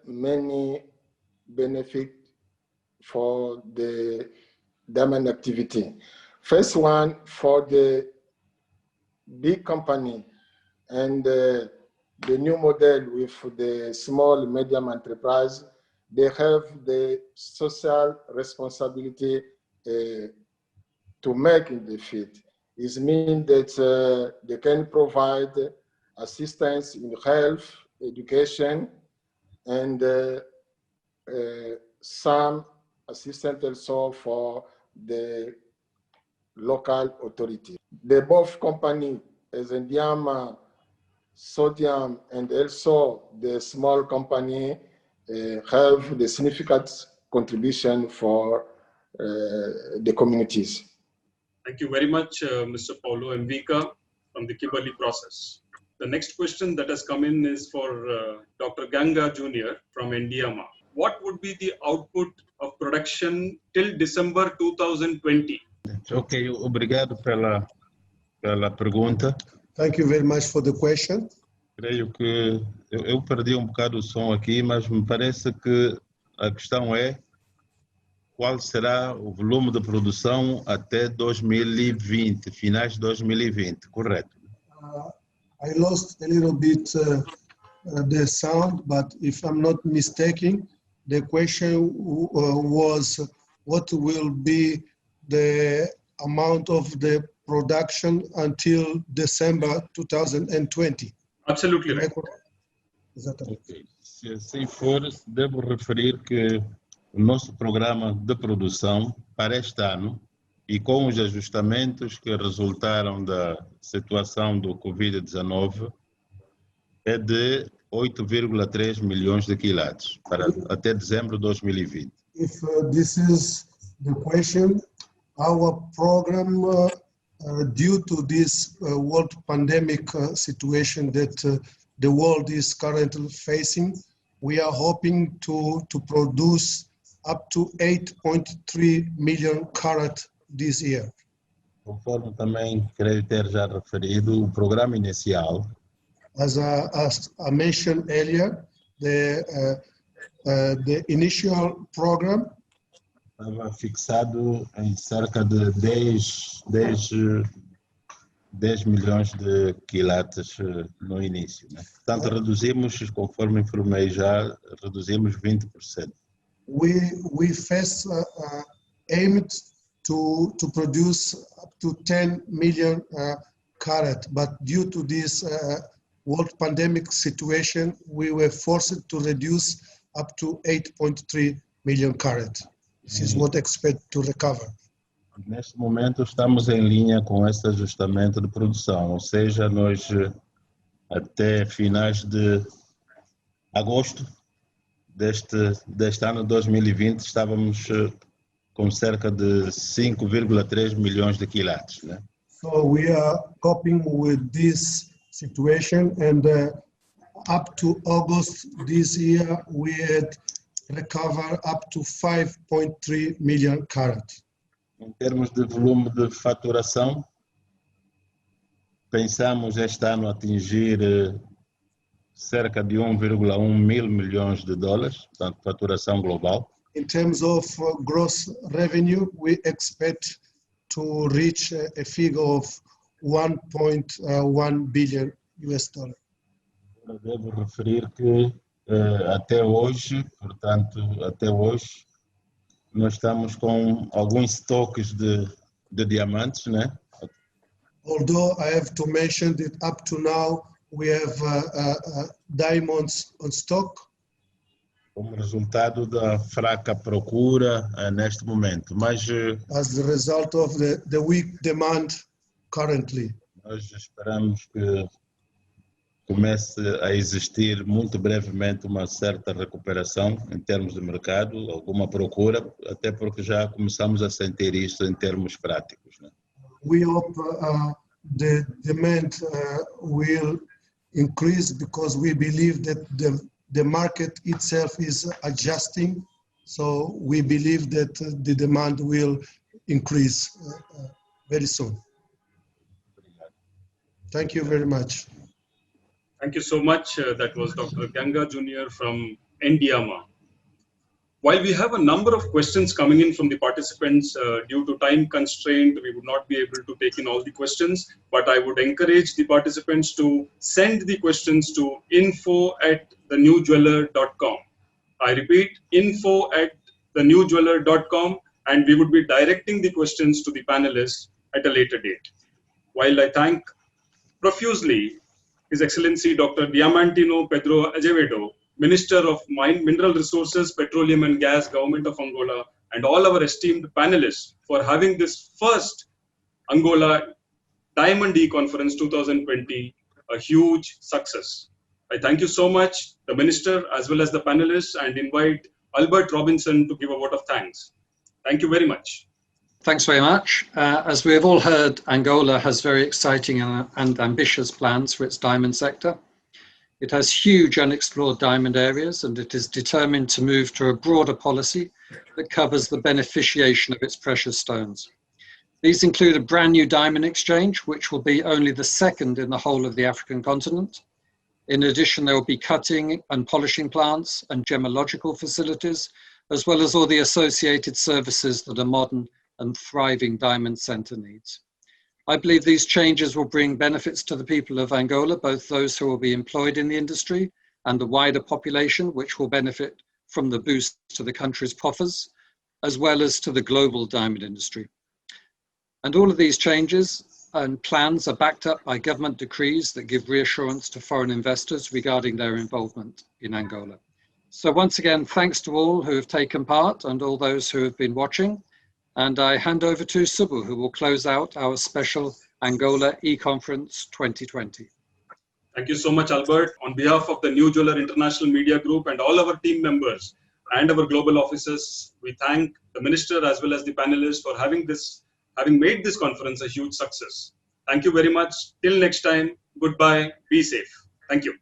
many benefits for the diamond activity. First one, for the big company and the new model with the small medium enterprise, they have the social responsibility to make in the field. It means that they can provide assistance in health, education, and some assistance also for the local authority. The both company, as Indiama, Sodium, and also the small company have the significant contribution for the communities. Thank you very much, Mr. Paulo Envica from the Kimberley process. The next question that has come in is for Dr. Ganga Jr. from Indiama. What would be the output of production till December 2020? Ok, obrigado pela pergunta. Thank you very much for the question. Creio que eu perdi bocado o som aqui, mas me parece que a questão é qual será o volume de produção até 2020, finais de 2020, correto? I lost a little bit the sound, but if I'm not mistaken, the question was what will be the amount of the production until December 2020. Absolutely right. Okay. Se assim for, devo referir que o nosso programa de produção para este ano, e com os ajustamentos que resultaram da situação do Covid-19, é de 8,3 milhões de quilates para até dezembro de 2020. If this is the question, our program, due to this world pandemic situation that the world is currently facing, we are hoping to produce up to 8.3 million carat this year. Conforme também creio ter já referido, o programa inicial, as I mentioned earlier, the initial program estava fixado em cerca de 10 milhões de quilates no início, né? Portanto, reduzimos, conforme informei já, reduzimos 20%. We first aimed to produce up to 10 million carat, but due to this world pandemic situation, we were forced to reduce up to 8.3 million carat. This is what I expect to recover. Neste momento estamos em linha com esse ajustamento de produção, ou seja, nós até finais de agosto deste ano 2020 estávamos com cerca de 5,3 milhões de quilates, né? So we are coping with this situation, and up to August this year we had recovered up to 5.3 million carat. Em termos de volume de faturação, pensamos este ano atingir cerca de 1,1 mil milhões de dólares, portanto, faturação global. In terms of gross revenue, we expect to reach a figure of 1.1 billion US dollar. Devo referir que até hoje, nós estamos com alguns estoques de diamantes, né? Although I have to mention that up to now we have diamonds on stock. como resultado da fraca procura neste momento. Mas as the result of the weak demand currently. nós esperamos que comece a existir muito brevemente uma certa recuperação em termos de mercado, alguma procura, até porque já começamos a sentir isso em termos práticos, né? We hope the demand will increase because we believe that the market itself is adjusting. So we believe that the demand will increase very soon. Thank you very much. Thank you so much. That was Dr. Ganga Jr. from Ndiama. While we have a number of questions coming in from the participants, due to time constraint, we would not be able to take in all the questions, but I would encourage the participants to send the questions to info@thenewjeweler.com. I repeat, info@thenewjeweler.com, and we would be directing the questions to the panelists at a later date. While I thank profusely His Excellency Dr. Diamantino Pedro Azevedo, Minister of Mineral Resources, Petroleum and Gas, Government of Angola, and all our esteemed panelists for having this first Angola Diamond eConference 2020 a huge success. I thank you so much, the Minister, as well as the panelists, and invite Albert Robinson to give a vote of thanks. Thank you very much. Thanks very much. As we have all heard, Angola has very exciting and ambitious plans for its diamond sector. It has huge unexplored diamond areas, and it is determined to move to a broader policy that covers the beneficiation of its precious stones. These include a brand new diamond exchange, which will be only the second in the whole of the African continent. In addition, there will be cutting and polishing plants and gemological facilities, as well as all the associated services that a modern and thriving diamond center needs. I believe these changes will bring benefits to the people of Angola, both those who will be employed in the industry and the wider population, which will benefit from the boost to the country's coffers, as well as to the global diamond industry. And all of these changes and plans are backed up by government decrees that give reassurance to foreign investors regarding their involvement in Angola. So once again, thanks to all who have taken part and all those who have been watching. And I hand over to Subbu, who will close out our special Angola eConference 2020. Thank you so much, Albert. On behalf of the New Jeweler International Media Group and all our team members and our global offices, we thank the Minister as well as the panelists for having made this conference a huge success. Thank you very much. Till next time, goodbye, be safe. Thank you.